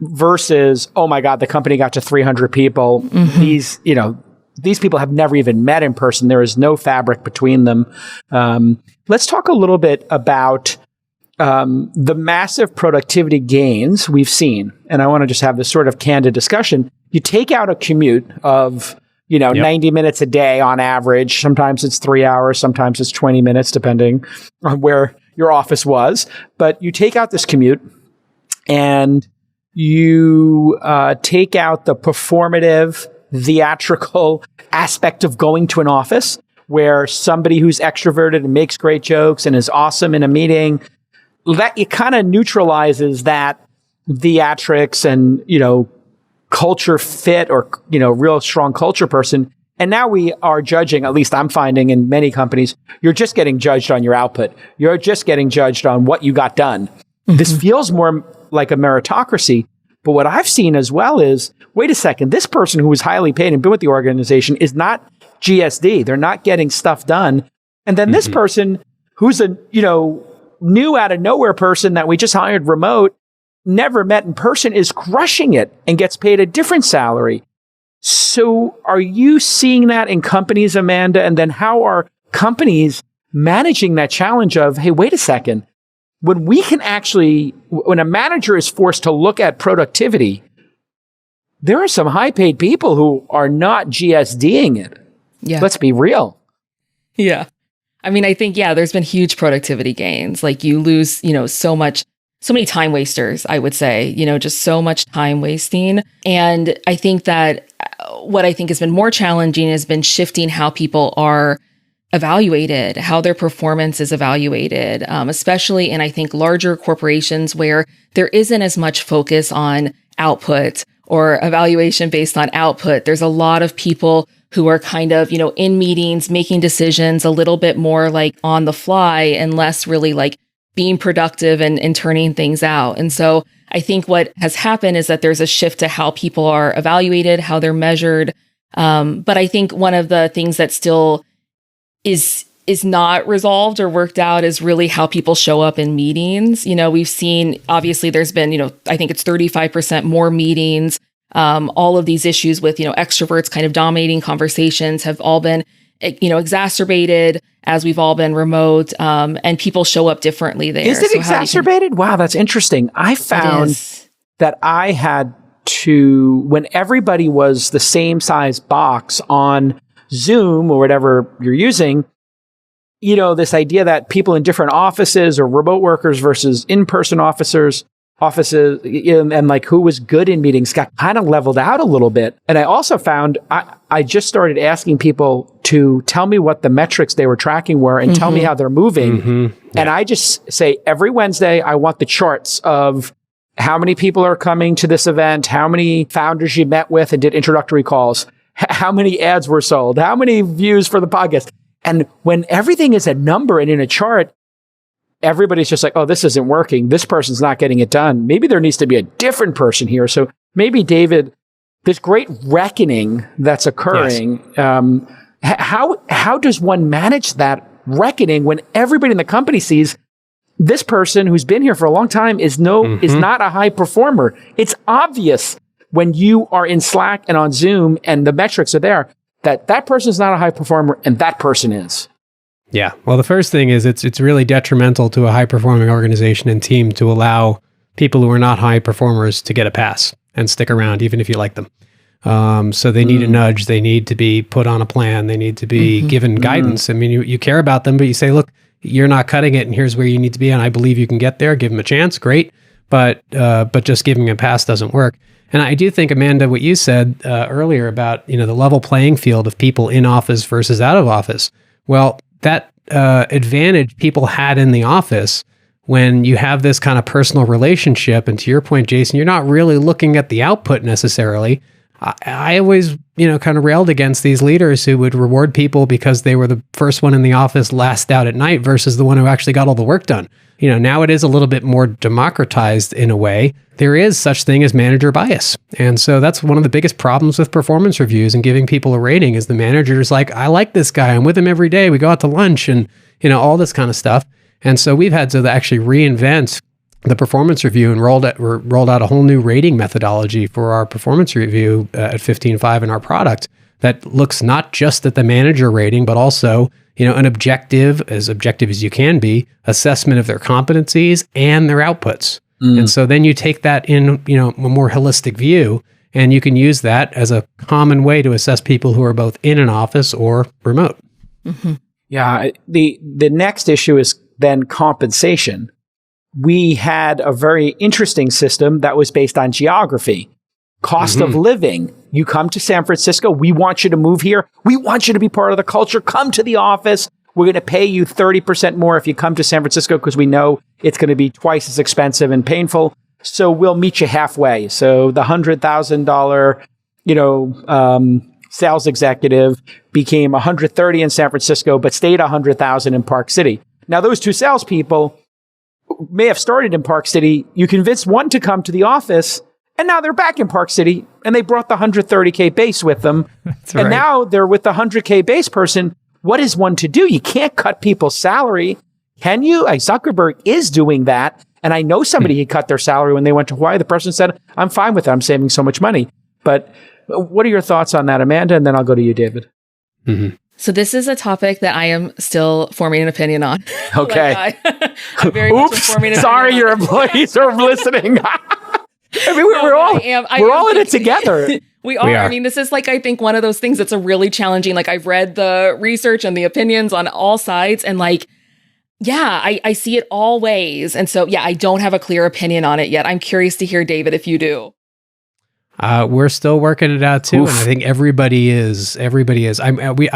versus, oh my God, the company got to 300 people. These people have never even met in person. There is no fabric between them. Let's talk a little bit about the massive productivity gains we've seen. And I want to just have this sort of candid discussion. You take out a commute of, 90 minutes a day on average. Sometimes it's 3 hours. Sometimes it's 20 minutes, depending on where your office was. But you take out this commute and you take out the performative, theatrical aspect of going to an office where somebody who's extroverted and makes great jokes and is awesome in a meeting, that it kind of neutralizes that theatrics and, culture fit or, real strong culture person. And now we are judging, at least I'm finding in many companies, you're just getting judged on your output. You're just getting judged on what you got done. This feels more like a meritocracy. But what I've seen as well is, wait a second, this person who was highly paid and been with the organization is not GSD. They're not getting stuff done. And then this person who's a, new out of nowhere person that we just hired remote, never met in person, is crushing it and gets paid a different salary. So are you seeing that in companies, Amanda? And then how are companies managing that challenge of, hey, wait a second, when we can actually, when a manager is forced to look at productivity, there are some high paid people who are not GSDing it. Yeah. Let's be real. Yeah. I mean, I think, there's been huge productivity gains. Like you lose, so many time wasters, I would say, just so much time wasting. And I think that what I think has been more challenging has been shifting how people are evaluated, how their performance is evaluated, especially in, I think, larger corporations where there isn't as much focus on output or evaluation based on output. There's a lot of people who are kind of, in meetings, making decisions a little bit more like on the fly and less really like being productive and turning things out. And so I think what has happened is that there's a shift to how people are evaluated, how they're measured. But I think one of the things that still is not resolved or worked out is really how people show up in meetings. We've seen, obviously there's been, I think it's 35% more meetings. All of these issues with, extroverts kind of dominating conversations have all been, exacerbated as we've all been remote, and people show up differently there. Is it exacerbated? Wow, that's interesting. I found that I had to, when everybody was the same size box on Zoom or whatever you're using, this idea that people in different offices or remote workers versus in-person offices, and like who was good in meetings got kind of leveled out a little bit. And I also found I just started asking people to tell me what the metrics they were tracking were and tell me how they're moving. And I just say every Wednesday, I want the charts of how many people are coming to this event, how many founders you met with and did introductory calls, how many ads were sold, how many views for the podcast. And when everything is a number and in a chart, everybody's just like, oh, this isn't working. This person's not getting it done. Maybe there needs to be a different person here. So maybe, David, this great reckoning that's occurring, how does one manage that reckoning when everybody in the company sees this person who's been here for a long time is not a high performer? It's obvious when you are in Slack and on Zoom and the metrics are there that person is not a high performer and that person is. Yeah. Well, the first thing is it's really detrimental to a high-performing organization and team to allow people who are not high performers to get a pass and stick around, even if you like them. So they need a nudge. They need to be put on a plan. They need to be given guidance. I mean, you care about them, but you say, look, you're not cutting it, and here's where you need to be, and I believe you can get there. Give them a chance. Great. But just giving a pass doesn't work. And I do think, Amanda, what you said earlier about, the level playing field of people in office versus out of office. Well, that advantage people had in the office when you have this kind of personal relationship. And to your point, Jason, you're not really looking at the output necessarily. I always, kind of railed against these leaders who would reward people because they were the first one in the office, last out at night versus the one who actually got all the work done. Now it is a little bit more democratized in a way. There is such thing as manager bias. And so that's one of the biggest problems with performance reviews and giving people a rating is the manager's like, I like this guy. I'm with him every day. We go out to lunch and, all this kind of stuff. And so we've had to actually reinvent the performance review and rolled out a whole new rating methodology for our performance review at 15five in our product that looks not just at the manager rating, but also, an objective as you can be, assessment of their competencies and their outputs. And so then you take that in, a more holistic view, and you can use that as a common way to assess people who are both in an office or remote. Yeah. The next issue is then compensation. We had a very interesting system that was based on geography, cost of living. You come to San Francisco. We want you to move here. We want you to be part of the culture. Come to the office. We're going to pay you 30% more if you come to San Francisco because we know it's going to be twice as expensive and painful. So we'll meet you halfway. So the $100,000, sales executive became $130,000 in San Francisco, but stayed $100,000 in Park City. Now those two salespeople may have started in Park City. You convinced one to come to the office, and now they're back in Park City, and they brought the $130K base with them. And now they're with the $100K base person. What is one to do? You can't cut people's salary. Can you? Zuckerberg is doing that. And I know somebody who cut their salary when they went to Hawaii. The person said, I'm fine with it. I'm saving so much money. But what are your thoughts on that, Amanda? And then I'll go to you, David. So this is a topic that I am still forming an opinion on. Okay. I'm very much forming an Sorry, opinion your on it. employees are listening. I mean, we're all in it together. We are. I mean, this is like, I think one of those things that's a really challenging, like I've read the research and the opinions on all sides and like, yeah, I see it all ways. And so, yeah, I don't have a clear opinion on it yet. I'm curious to hear, David, if you do. We're still working it out too, and I think everybody is. I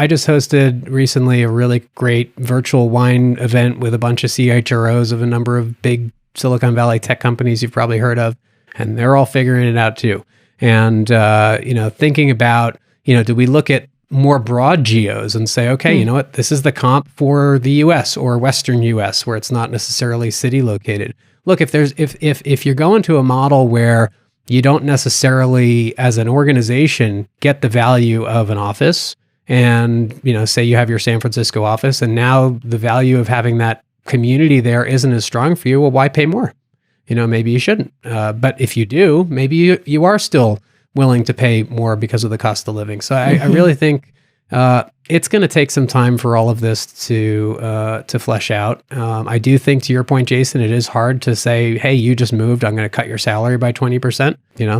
just hosted recently a really great virtual wine event with a bunch of CHROs of a number of big Silicon Valley tech companies you've probably heard of, and they're all figuring it out too. And thinking about, do we look at more broad geos and say, okay, you know what, this is the comp for the U.S. or Western U.S. where it's not necessarily city located. Look, if you're going to a model where you don't necessarily, as an organization, get the value of an office. And, say you have your San Francisco office and now the value of having that community there isn't as strong for you. Well, why pay more? Maybe you shouldn't. But if you do, maybe you are still willing to pay more because of the cost of living. So I really think it's going to take some time for all of this to flesh out. I do think, to your point, Jason, it is hard to say, hey, you just moved, I'm going to cut your salary by 20%.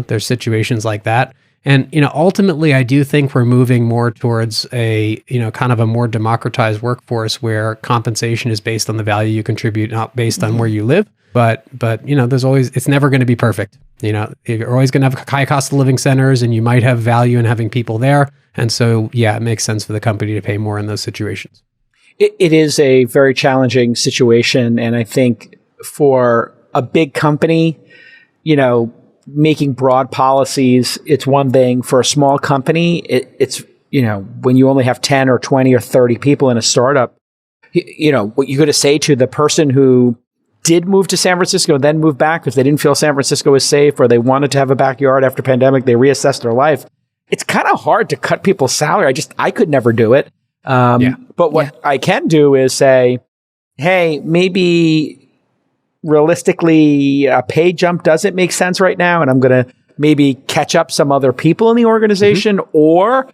There's situations like that. And, ultimately, I do think we're moving more towards a, kind of a more democratized workforce where compensation is based on the value you contribute, not based on where you live. But it's never going to be perfect. You're always going to have high cost of living centers and you might have value in having people there. And so, yeah, it makes sense for the company to pay more in those situations. It is a very challenging situation. And I think for a big company, making broad policies, it's one thing. For a small company, it's, when you only have 10 or 20 or 30 people in a startup, what you're going to say to the person who did move to San Francisco, then moved back because they didn't feel San Francisco was safe or they wanted to have a backyard after pandemic, they reassessed their life. It's kind of hard to cut people's salary. I could never do it. But what I can do is say, hey, maybe realistically, a pay jump doesn't make sense right now. And I'm going to maybe catch up some other people in the organization or,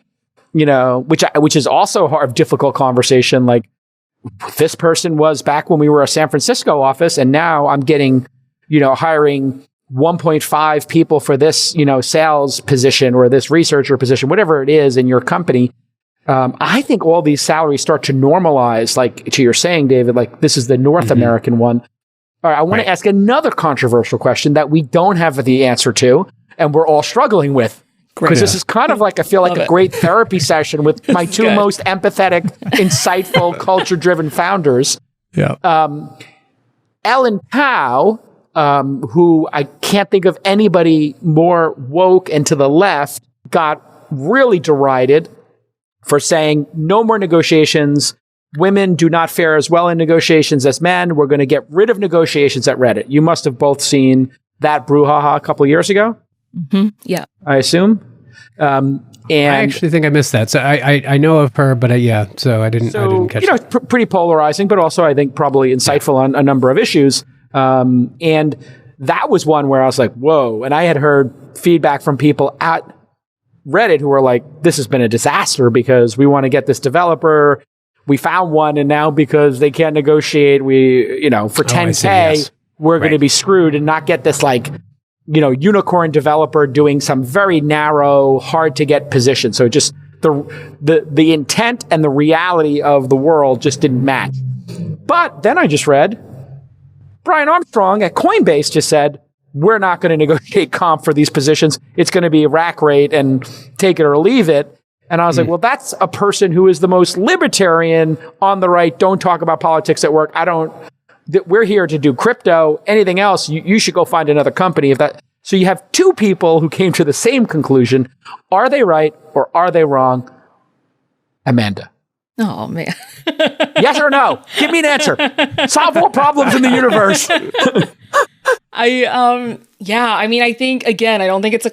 which is also a difficult conversation. Like this person was back when we were a San Francisco office and now I'm getting, hiring 1.5 people for this, sales position or this researcher position, whatever it is in your company. I think all these salaries start to normalize, like to your saying, David, like this is the North American one. All right, I want to ask another controversial question that we don't have the answer to, and we're all struggling with. Because this is kind of like, I feel like a great therapy session with my two most empathetic, insightful, culture-driven founders. Yeah. Ellen Pao, who I can't think of anybody more woke and to the left, got really derided for saying no more negotiations. Women do not fare as well in negotiations as men. We're going to get rid of negotiations at Reddit. You must have both seen that brouhaha a couple of years ago. Yeah. I assume. And I actually think I missed that. So I know of her, but so I didn't catch it. It's pretty polarizing, but also I think probably insightful on a number of issues. And that was one where I was like, whoa. And I had heard feedback from people at Reddit who were like, this has been a disaster because we want to get this developer. We found one. And now because they can't negotiate, for 10K, we're going to be screwed and not get this unicorn developer doing some very narrow, hard to get position. So just the intent and the reality of the world just didn't match. But then I just read Brian Armstrong at Coinbase just said, we're not going to negotiate comp for these positions. It's going to be a rack rate and take it or leave it. And I was like, well, that's a person who is the most libertarian on the right. Don't talk about politics at work. We're here to do crypto. Anything else, you should go find another company. So you have two people who came to the same conclusion. Are they right or are they wrong? Amanda. Oh, man. Yes or no? Give me an answer. Solve all problems in the universe. I think, again, I don't think there's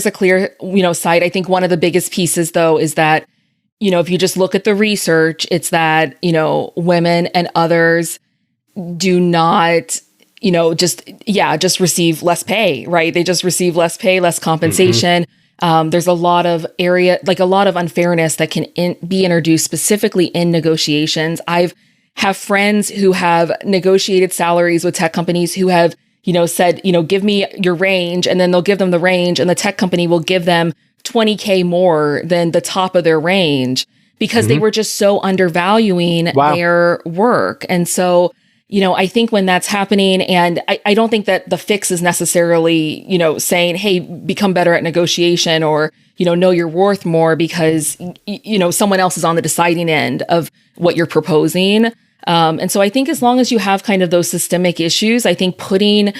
a clear, side. I think one of the biggest pieces, though, is that, if you just look at the research, it's that, women and others do not, just receive less pay, right? They just receive less pay, less compensation. There's a lot of a lot of unfairness that can be introduced specifically in negotiations. Have friends who have negotiated salaries with tech companies who have, said, give me your range, and then they'll give them the range, and the tech company will give them $20K more than the top of their range because they were just so undervaluing their work. And so, I think when that's happening, and I don't think that the fix is necessarily, saying, hey, become better at negotiation or, know your worth more because, someone else is on the deciding end of what you're proposing. And so I think as long as you have kind of those systemic issues, I think putting,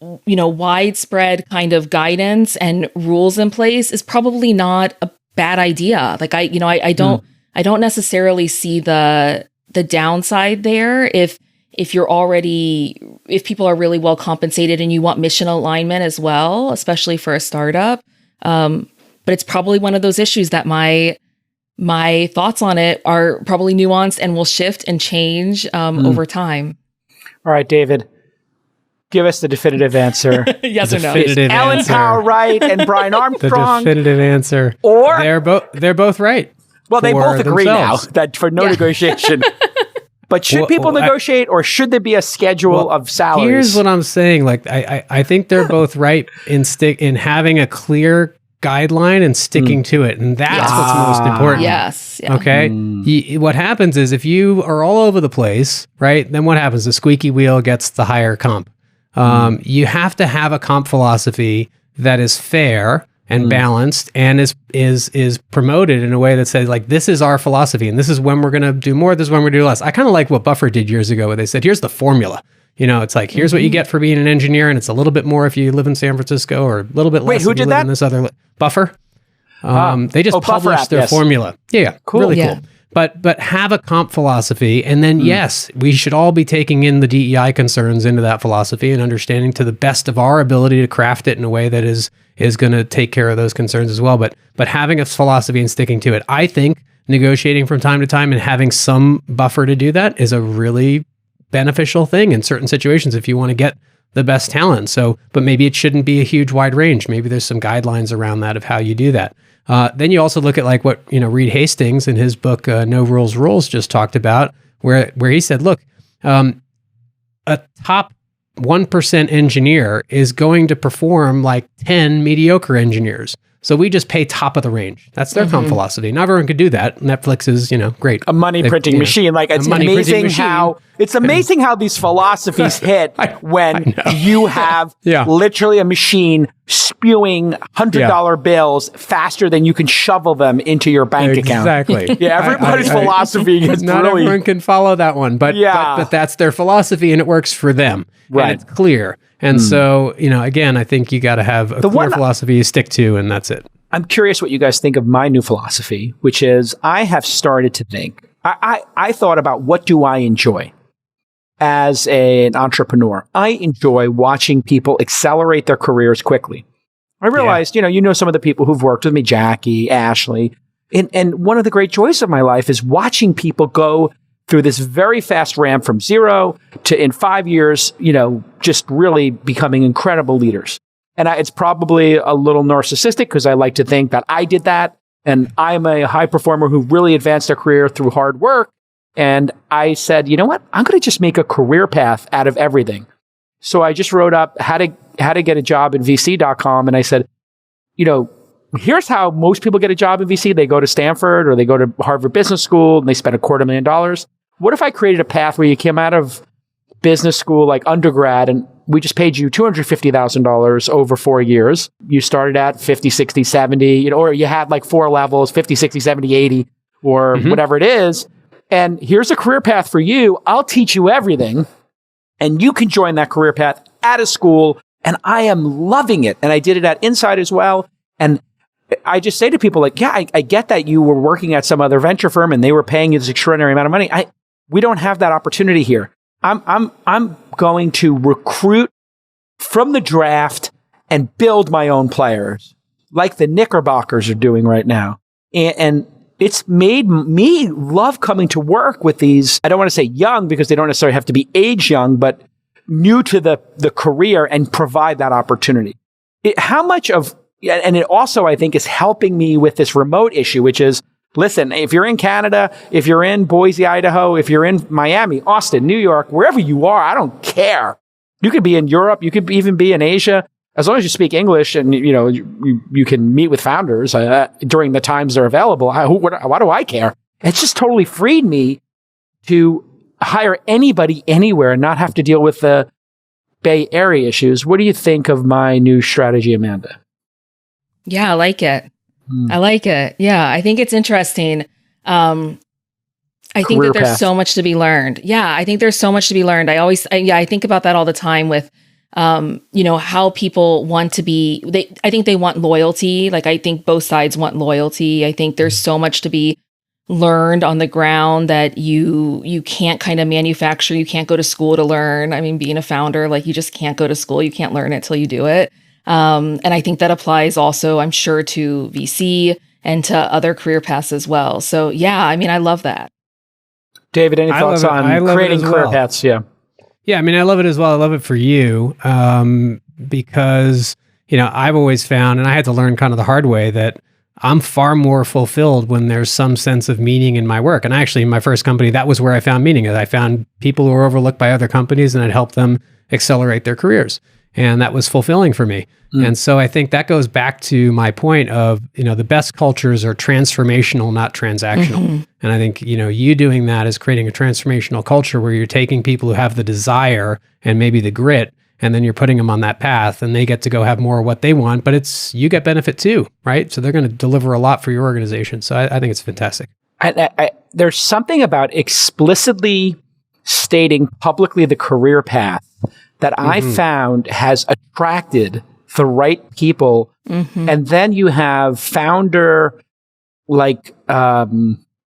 widespread kind of guidance and rules in place is probably not a bad idea. Like I don't necessarily see the downside there if people are really well compensated and you want mission alignment as well, especially for a startup. But it's probably one of those issues that my thoughts on it are probably nuanced and will shift and change over time. All right, David, give us the definitive answer. Yes or no? Is Ellen Powell right and Brian Armstrong? The definitive answer. Or they're both right. Well, they both agree themselves. now that for no negotiation. But should people negotiate, or should there be a schedule of salaries? Here's what I'm saying. Like, I think they're both right in having a clear guideline and sticking to it. And that's what's most important. Yes. Yeah. Okay. What happens is if you are all over the place, right, then what happens? The squeaky wheel gets the higher comp. You have to have a comp philosophy that is fair and balanced and is promoted in a way that says, like, this is our philosophy and this is when we're going to do more, this is when we're going to do less. I kind of like what Buffett did years ago where they said, here's the formula. It's like, here's what you get for being an engineer, and it's a little bit more if you live in San Francisco, or a little bit less if you live in this other... Buffer. They just published their formula. Yeah, cool. Really cool. But have a comp philosophy, and then yes, we should all be taking in the DEI concerns into that philosophy and understanding to the best of our ability to craft it in a way that is going to take care of those concerns as well. But having a philosophy and sticking to it, I think negotiating from time to time and having some buffer to do that is a really beneficial thing in certain situations if you want to get the best talent. So, but maybe it shouldn't be a huge wide range. Maybe there's some guidelines around that of how you do that. Then you also look at like what, Reed Hastings in his book, No Rules Rules, just talked about, where he said, look, a top 1% engineer is going to perform like 10 mediocre engineers. So we just pay top of the range. That's their comp philosophy. Not everyone could do that. Netflix is, great. A money printing machine. Like, it's amazing how these philosophies hit when you have literally a machine spewing $100 bills faster than you can shovel them into your bank account. Exactly. Yeah, everybody's philosophy is not really... everyone can follow that one, but that's their philosophy and it works for them. Right. And it's clear. And so, again, I think you got to have a clear philosophy you stick to, and that's it. I'm curious what you guys think of my new philosophy, which is I have started to think, I thought about what do I enjoy as an entrepreneur. I enjoy watching people accelerate their careers quickly. I realized, some of the people who've worked with me, Jackie, Ashley, and one of the great joys of my life is watching people go through this very fast ramp from 0 to, in 5 years, just really becoming incredible leaders. And it's probably a little narcissistic because I like to think that I did that. And I'm a high performer who really advanced their career through hard work. And I said, you know what? I'm going to just make a career path out of everything. So I just wrote up how to get a job in VC.com. And I said, here's how most people get a job in VC. They go to Stanford or they go to Harvard Business School and they spend $250,000. What if I created a path where you came out of business school like undergrad and we just paid you $250,000 over 4 years? You started at 50, 60, 70, or you had like 4 levels, 50, 60, 70, 80, or whatever it is. And here's a career path for you. I'll teach you everything. And you can join that career path at a school. And I am loving it. And I did it at Insight as well. And I just say to people like, I get that you were working at some other venture firm and they were paying you this extraordinary amount of money. We don't have that opportunity here. I'm going to recruit from the draft and build my own players like the Knickerbockers are doing right now. And it's made me love coming to work with these, I don't want to say young because they don't necessarily have to be age young, but new to the career and provide that opportunity. How much of and it also, I think, is helping me with this remote issue, which is, listen, if you're in Canada, if you're in Boise, Idaho, if you're in Miami, Austin, New York, wherever you are, I don't care. You could be in Europe. You could even be in Asia. As long as you speak English and, you can meet with founders during the times they're available. Why do I care? It's just totally freed me to hire anybody anywhere and not have to deal with the Bay Area issues. What do you think of my new strategy, Amanda? Yeah, I like it. I like it. Yeah, I think it's interesting. I think that there's so much to be learned. Yeah, I think there's so much to be learned. I think about that all the time with, how people want to be, I think they want loyalty. Like, I think both sides want loyalty. I think there's so much to be learned on the ground that you can't kind of manufacture. You can't go to school to learn. I mean, being a founder, like, you just can't go to school. You can't learn it till you do it. And I think that applies also, I'm sure, to VC and to other career paths as well. So yeah, I mean, I love that. David, any thoughts on creating career paths? Yeah. Yeah, I mean, I love it as well. I love it for you because, I've always found, and I had to learn kind of the hard way, that I'm far more fulfilled when there's some sense of meaning in my work. And actually, in my first company, that was where I found meaning. I found people who were overlooked by other companies, and I'd help them accelerate their careers. And that was fulfilling for me. And so I think that goes back to my point of, the best cultures are transformational, not transactional. And I think, you doing that is creating a transformational culture where you're taking people who have the desire and maybe the grit, and then you're putting them on that path, and they get to go have more of what they want, but you get benefit too, right? So they're going to deliver a lot for your organization. So I think it's fantastic. There's something about explicitly stating publicly the career path that I found has attracted the right people. And then you have founder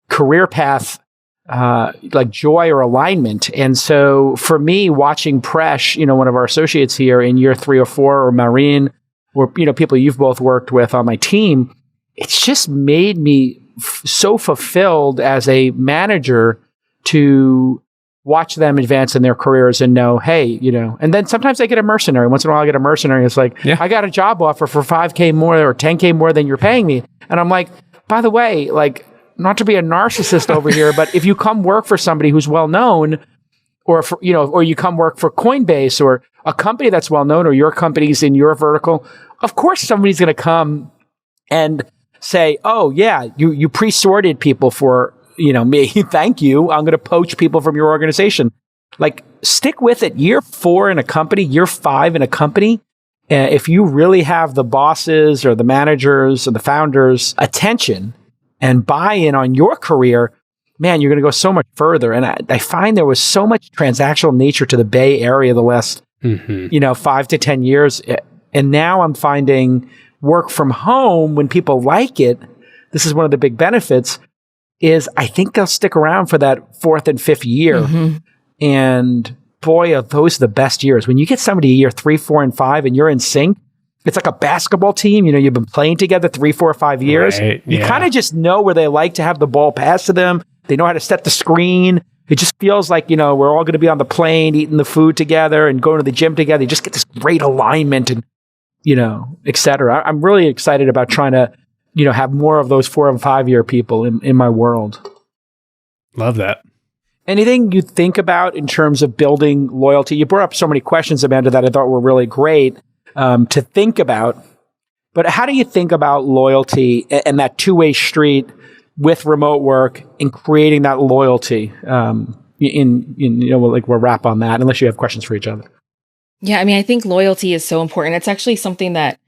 career path like joy or alignment. And so for me, watching Presh, one of our associates here in year 3 or 4, or Marine, or people you've both worked with on my team, it's just made me so fulfilled as a manager to watch them advance in their careers and know, hey, and then sometimes I get a mercenary. Once in a while I get a mercenary. It's like, I got a job offer for $5K more or $10K more than you're paying me. And I'm like, by the way, like, not to be a narcissist over here, but if you come work for somebody who's well known, or or you come work for Coinbase or a company that's well known, or your company's in your vertical, of course somebody's going to come and say, oh yeah, you pre-sorted people for me. Thank you. I'm going to poach people from your organization. Like, stick with it. Year 4 in a company, year 5 in a company. If you really have the bosses or the managers or the founders' attention and buy-in on your career, man, you're going to go so much further. And I find there was so much transactional nature to the Bay Area the last, 5 to 10 years. And now I'm finding work from home, when people like it, this is one of the big benefits, is I think they'll stick around for that 4th and 5th year. And boy, are those the best years. When you get somebody year 3, 4, and 5 and you're in sync, it's like a basketball team. You've been playing together 3, 4, 5 years. Right, you kind of just know where they like to have the ball passed to them. They know how to set the screen. It just feels like, we're all going to be on the plane, eating the food together and going to the gym together. You just get this great alignment and, et cetera. I'm really excited about trying to, have more of those 4 and 5 year people in my world. Love that. Anything you think about in terms of building loyalty? You brought up so many questions, Amanda, that I thought were really great to think about. But how do you think about loyalty and that two-way street with remote work and creating that loyalty? We'll wrap on that, unless you have questions for each other. Yeah, I mean, I think loyalty is so important. It's actually something that,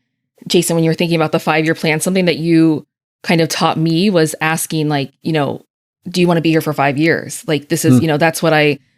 Jason, when you were thinking about the 5-year plan, something that you kind of taught me was asking, do you want to be here for 5 years? Like, this is,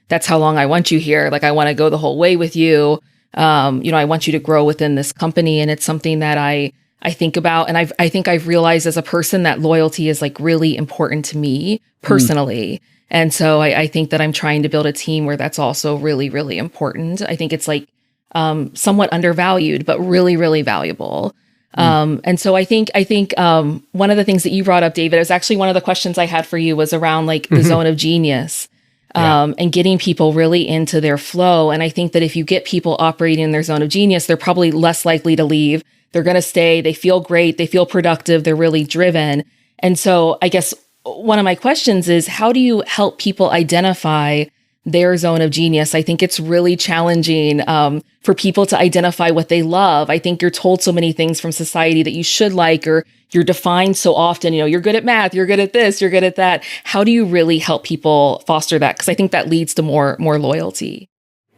that's how long I want you here. Like, I want to go the whole way with you. I want you to grow within this company. And it's something that I think about. And I think I've realized as a person that loyalty is like really important to me personally. And so I think that I'm trying to build a team where that's also really, really important. I think it's like somewhat undervalued, but really, really valuable. And so I think one of the things that you brought up, David, is actually one of the questions I had for you was around like the zone of genius. And getting people really into their flow. And I think that if you get people operating in their zone of genius, they're probably less likely to leave. they're going to stay, they feel great, they feel productive, they're really driven. And so I guess one of my questions is, how do you help people identify their zone of genius? I think it's really challenging for people to identify what they love. I think you're told so many things from society that you should like, or you're defined so often, you're good at math, you're good at this, you're good at that. How do you really help people foster that? Because I think that leads to more loyalty.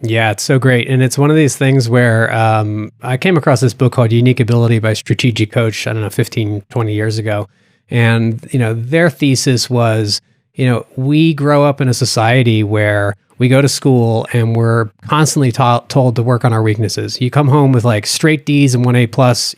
Yeah, it's so great. And it's one of these things where I came across this book called Unique Ability by Strategic Coach, 15, 20 years ago. And, their thesis was, we grow up in a society where we go to school and we're constantly told to work on our weaknesses. You come home with like straight D's and 1 A+,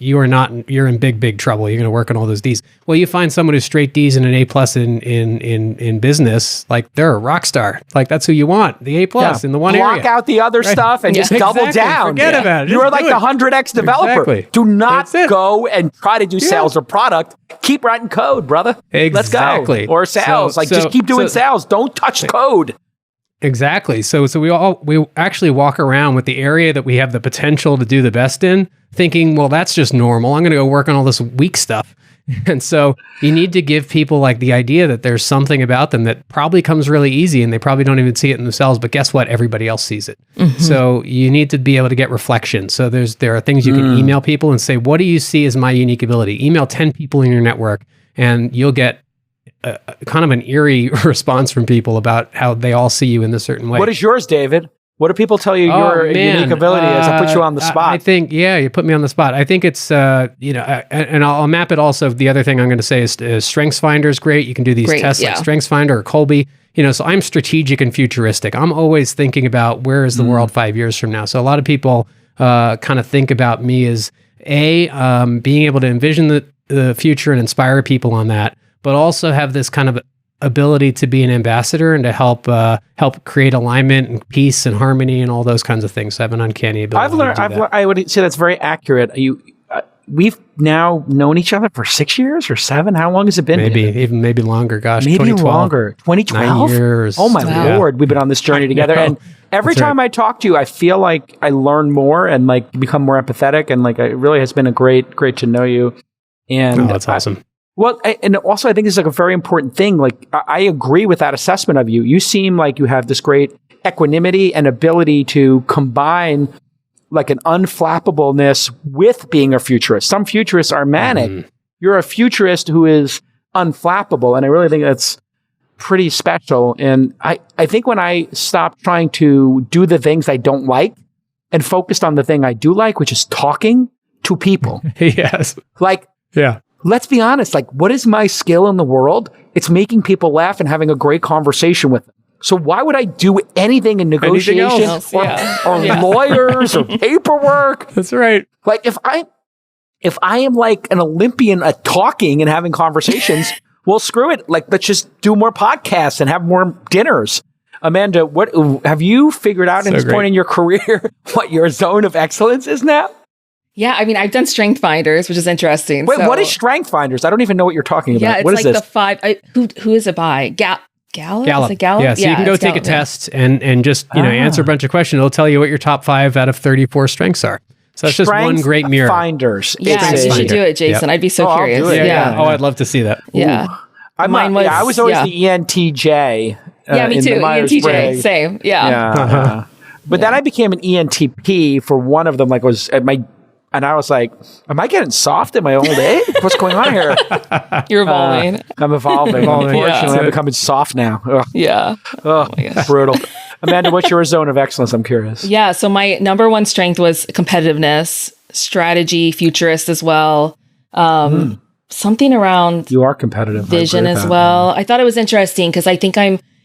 you're in big trouble. You're going to work on all those D's. Well, you find someone who's straight D's and an A+ in business, like they're a rock star. Like that's who you want, the A+ in the one area. Block out the other stuff and just double down. Forget about it. You're like the 100X developer. Exactly. Do not go and try to do sales or product. Keep writing code, brother. Exactly. Let's go. Or sales. Just keep doing sales. Don't touch code. Exactly. So we actually walk around with the area that we have the potential to do the best in, thinking, well, that's just normal. I'm going to go work on all this weak stuff. And so you need to give people like the idea that there's something about them that probably comes really easy and they probably don't even see it in themselves, but guess what? Everybody else sees it. Mm-hmm. So you need to be able to get reflection. So there are things you can email people and say, what do you see as my unique ability? Email 10 people in your network and you'll get kind of an eerie response from people about how they all see you in a certain way. What is yours, David? What do people tell you your unique ability is? I put you on the spot. I think, you put me on the spot. I think it's, and I'll map it also. The other thing I'm going to say is StrengthsFinder is great. You can do these tests like StrengthsFinder or Colby. So I'm strategic and futuristic. I'm always thinking about where is the world 5 years from now. So a lot of people kind of think about me as being able to envision the future and inspire people on that, but also have this kind of ability to be an ambassador and to help create alignment and peace and harmony and all those kinds of things. So I have an uncanny ability. I would say that's very accurate. We've now known each other for 6 years or 7. How long has it been? Maybe longer. Gosh, maybe 2012. Longer. 2012. 9 years. Oh my Lord, we've been on this journey together. And every time I talk to you, I feel like I learn more and like become more empathetic. And like it really has been a great to know you. And that's awesome. Well, and also I think this is like a very important thing. Like I agree with that assessment of you. You seem like you have this great equanimity and ability to combine like an unflappableness with being a futurist. Some futurists are manic. You're a futurist who is unflappable. And I really think that's pretty special. And I think when I stopped trying to do the things I don't like and focused on the thing I do like, which is talking to people. Yes. Let's be honest, like what is my skill in the world? It's making people laugh and having a great conversam with them. So why would I do anything in negotiation or lawyers or paperwork? That's right. Like if I am like an Olympian at talking and having conversations, well, screw it. Like let's just do more podcasts and have more dinners. Amanda, what have you figured out at this point in your career what your zone of excellence is now? Yeah, I mean, I've done StrengthsFinders, which is interesting. Wait, what is StrengthsFinders? I don't even know what you're talking about. Yeah, it's what like is this? The 5. Who is it by? Gallup? Is it Gallup? Yeah, so you can go take a test and just answer a bunch of questions. It'll tell you what your top 5 out of 34 strengths are. So that's just one great mirror. Finders. Yeah, you should do it, Jason. Yep. I'd be so curious. I'll do it. Yeah. Oh, I'd love to see that. Yeah. I was always the ENTJ. Me too. ENTJ. Same. Yeah. But then I became an ENTP for one of them. Like was at my. And I was like, am I getting soft in my old age? What's going on here? You're evolving. I'm evolving. Unfortunately, I'm becoming soft now. Ugh. Yeah. Oh, brutal. Amanda, what's your zone of excellence? I'm curious. Yeah. So my number one strength was competitiveness, strategy, futurist as well. Something around you are competitive. Vision as well. I thought it was interesting because I think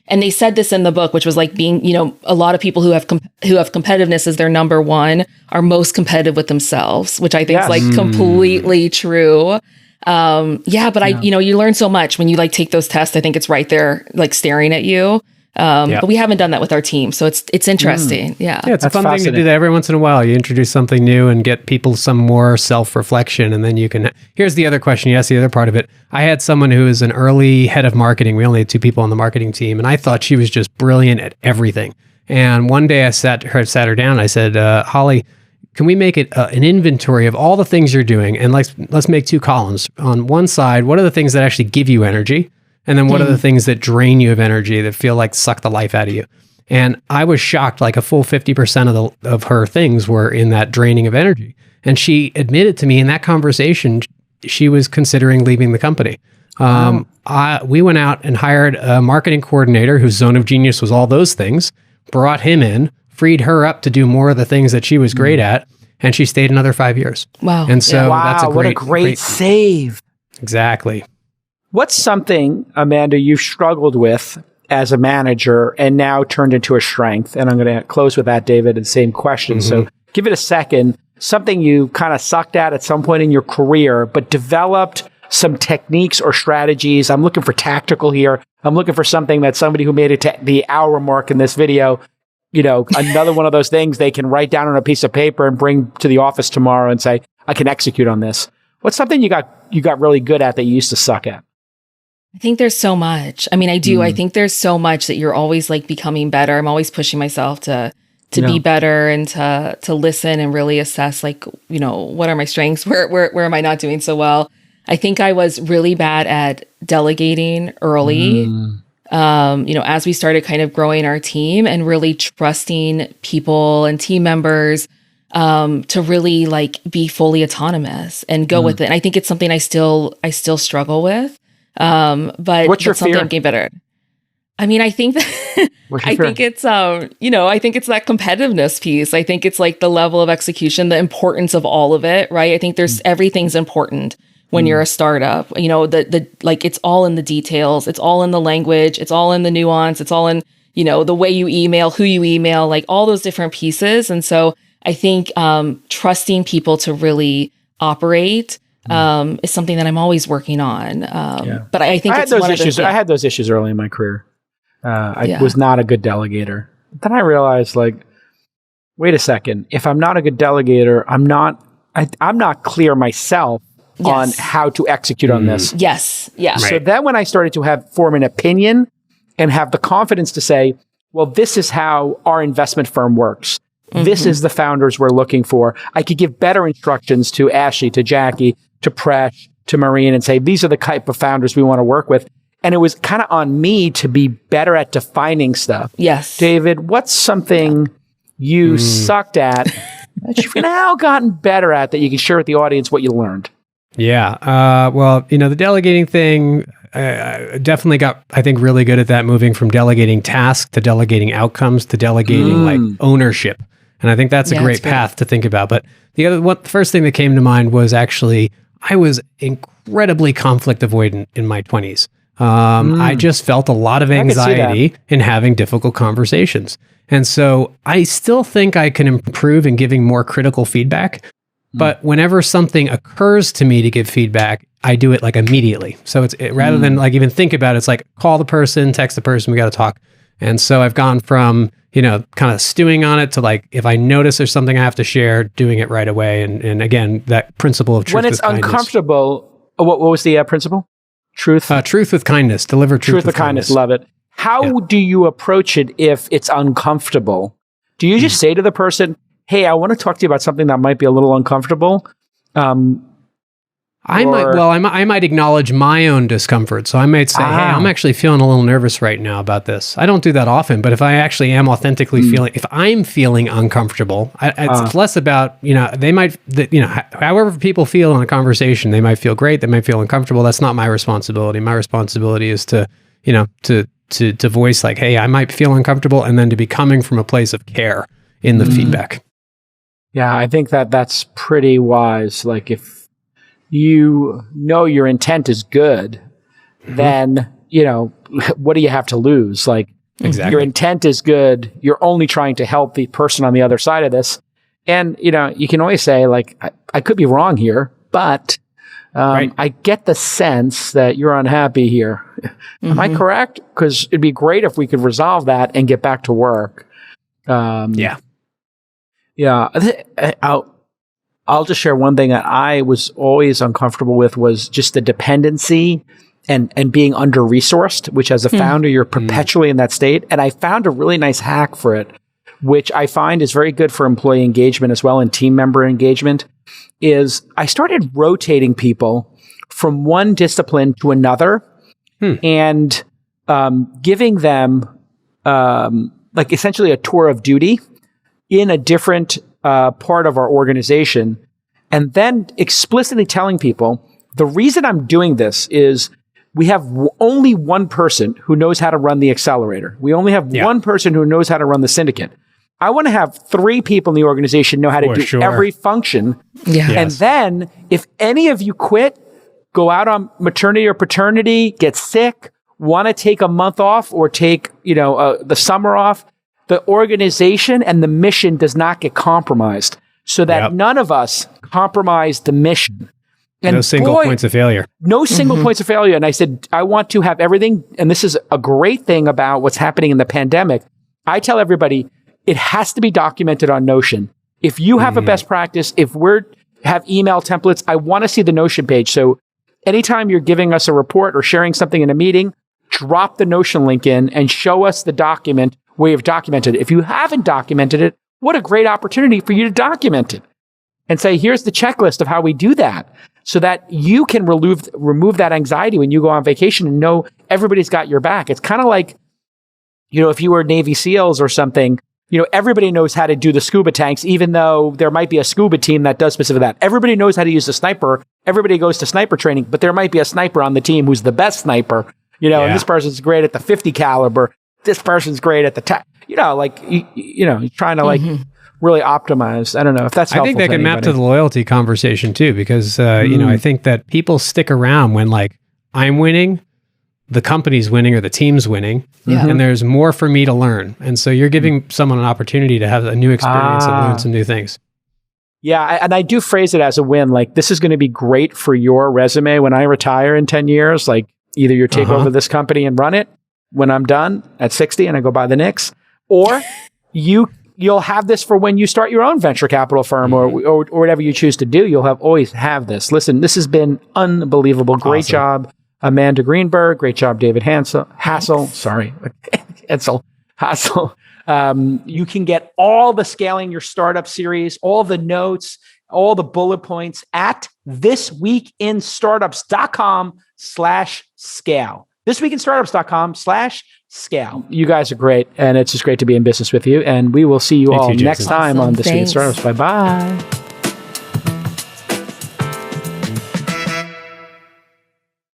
and they said this in the book, which was like being, a lot of people who have competitiveness as their number one are most competitive with themselves, which I think is like completely true. But you learn so much when you like take those tests. I think it's right there, like staring at you. But we haven't done that with our team. So it's interesting. Yeah. Yeah. It's a fun thing to do that every once in a while. You introduce something new and get people some more self-reflection. And then you can, here's the other question. You asked the other part of it. I had someone who was an early head of marketing. We only had 2 people on the marketing team. And I thought she was just brilliant at everything. And one day I sat her down. I said, Holly, can we make it an inventory of all the things you're doing? And let's make 2 columns. On one side, what are the things that actually give you energy? And then what are the things that drain you of energy, that feel like suck the life out of you? And I was shocked, like a full 50% of her things were in that draining of energy. And she admitted to me in that conversation, she was considering leaving the company. We went out and hired a marketing coordinator whose zone of genius was all those things, brought him in, freed her up to do more of the things that she was great at, and she stayed another 5 years. Wow. And so that's what a great save. Exactly. What's something, Amanda, you've struggled with as a manager and now turned into a strength? And I'm going to close with that, David, and same question. So give it a second. Something you kind of sucked at some point in your career, but developed some techniques or strategies. I'm looking for tactical here. I'm looking for something that somebody who made it to the hour mark in this video, another one of those things they can write down on a piece of paper and bring to the office tomorrow and say, I can execute on this. What's something you got really good at that you used to suck at? I think there's so much. I mean, I do. I think there's so much that you're always like becoming better. I'm always pushing myself to be better and to listen and really assess, like, what are my strengths? Where am I not doing so well? I think I was really bad at delegating early. As we started kind of growing our team and really trusting people and team members to really like be fully autonomous and go with it. And I think it's something I still struggle with. But what's your something fear? I'm getting better at. I mean, I think that I think it's I think it's that competitiveness piece. I think it's like the level of execution, the importance of all of it, right? I think there's everything's important when you're a startup. The like it's all in the details, it's all in the language, it's all in the nuance, it's all in, the way you email, who you email, like all those different pieces. And so I think trusting people to really operate is something that I'm always working on. But I think it's one issues. of the, I had those issues early in my career. I was not a good delegator. Then I realized, like, wait a second. If I'm not a good delegator, I'm not clear myself on how to execute on this. Yes. Yeah. Right. So then when I started to form an opinion and have the confidence to say, well, this is how our investment firm works. This is the founders we're looking for. I could give better instructions to Ashley, to Jackie, to Presh, to Marine, and say, these are the type of founders we want to work with. And it was kind of on me to be better at defining stuff. Yes. David, what's something you sucked at that you've now gotten better at that you can share with the audience what you learned? Yeah. Well, the delegating thing, definitely got, I think, really good at that, moving from delegating tasks to delegating outcomes to delegating like ownership. And I think that's a great path to think about. But the first thing that came to mind was actually, I was incredibly conflict avoidant in my 20s. I just felt a lot of anxiety in having difficult conversations. And so I still think I can improve in giving more critical feedback. But whenever something occurs to me to give feedback, I do it like immediately. So rather than like even think about it, it's like call the person, text the person, we got to talk. And so I've gone from, kind of stewing on it to like, if I notice there's something I have to share, doing it right away. And again, that principle of truth when it's with kindness. Uncomfortable, what was the principle? Truth with kindness. Deliver truth with kindness. Love it. How do you approach it if it's uncomfortable? Do you just say to the person, hey, I want to talk to you about something that might be a little uncomfortable? I might acknowledge my own discomfort. So I might say, hey, I'm actually feeling a little nervous right now about this. I don't do that often, but if I actually am authentically if I'm feeling uncomfortable, it's less about, they might, however people feel in a conversation, they might feel great, they might feel uncomfortable. That's not my responsibility. My responsibility is to voice like, hey, I might feel uncomfortable, and then to be coming from a place of care in the feedback. Yeah, I think that's pretty wise. Like if you know your intent is good, then, what do you have to lose? Like, exactly. Your intent is good. You're only trying to help the person on the other side of this. And, you can always say, like, I could be wrong here, but I get the sense that you're unhappy here. Am I correct? Because it'd be great if we could resolve that and get back to work. Yeah. I'll just share one thing that I was always uncomfortable with was just the dependency and being under-resourced, which as a founder, you're perpetually in that state. And I found a really nice hack for it, which I find is very good for employee engagement as well and team member engagement, is I started rotating people from one discipline to another and giving them like essentially a tour of duty in a different part of our organization, and then explicitly telling people the reason I'm doing this is we have only one person who knows how to run the accelerator. We only have one person who knows how to run the syndicate. I want to have 3 people in the organization know how to do every function. Yeah. And then if any of you quit, go out on maternity or paternity, get sick, want to take a month off or take, the summer off, the organization and the mission does not get compromised so that none of us compromise the mission. And no single points of failure. No single points of failure. And I said, I want to have everything. And this is a great thing about what's happening in the pandemic. I tell everybody, it has to be documented on Notion. If you have a best practice, if have email templates, I want to see the Notion page. So anytime you're giving us a report or sharing something in a meeting, drop the Notion link in and show us the document where you've documented it. If you haven't documented it, what a great opportunity for you to document it and say, here's the checklist of how we do that so that you can remove that anxiety when you go on vacation and know everybody's got your back. It's kind of like, if you were Navy SEALs or something, everybody knows how to do the scuba tanks, even though there might be a scuba team that does specific that. Everybody knows how to use the sniper. Everybody goes to sniper training, but there might be a sniper on the team who's the best sniper, and this person's great at the 50 caliber. This person's great at the you're trying to really optimize. I don't know if that's helpful. I think that can map to the loyalty conversation too, because, I think that people stick around when I'm winning, the company's winning or the team's winning, and there's more for me to learn. And so you're giving someone an opportunity to have a new experience and learn some new things. Yeah. And I do phrase it as a win. Like, this is going to be great for your resume when I retire in 10 years. Like, either you take over this company and run it when I'm done at 60 and I go buy the Knicks, or you'll have this for when you start your own venture capital firm or whatever you choose to do. You'll always have this. Listen, this has been unbelievable. Great job, Amanda Greenberg. Great job, David Hassel. Sorry, Hassel. You can get all the Scaling Your Startup series, all the notes, all the bullet points at thisweekinstartups.com/scale. thisweekinstartups.com/scale. You guys are great, and it's just great to be in business with you. And we will see you all next time on This Week in Startups. Bye-bye.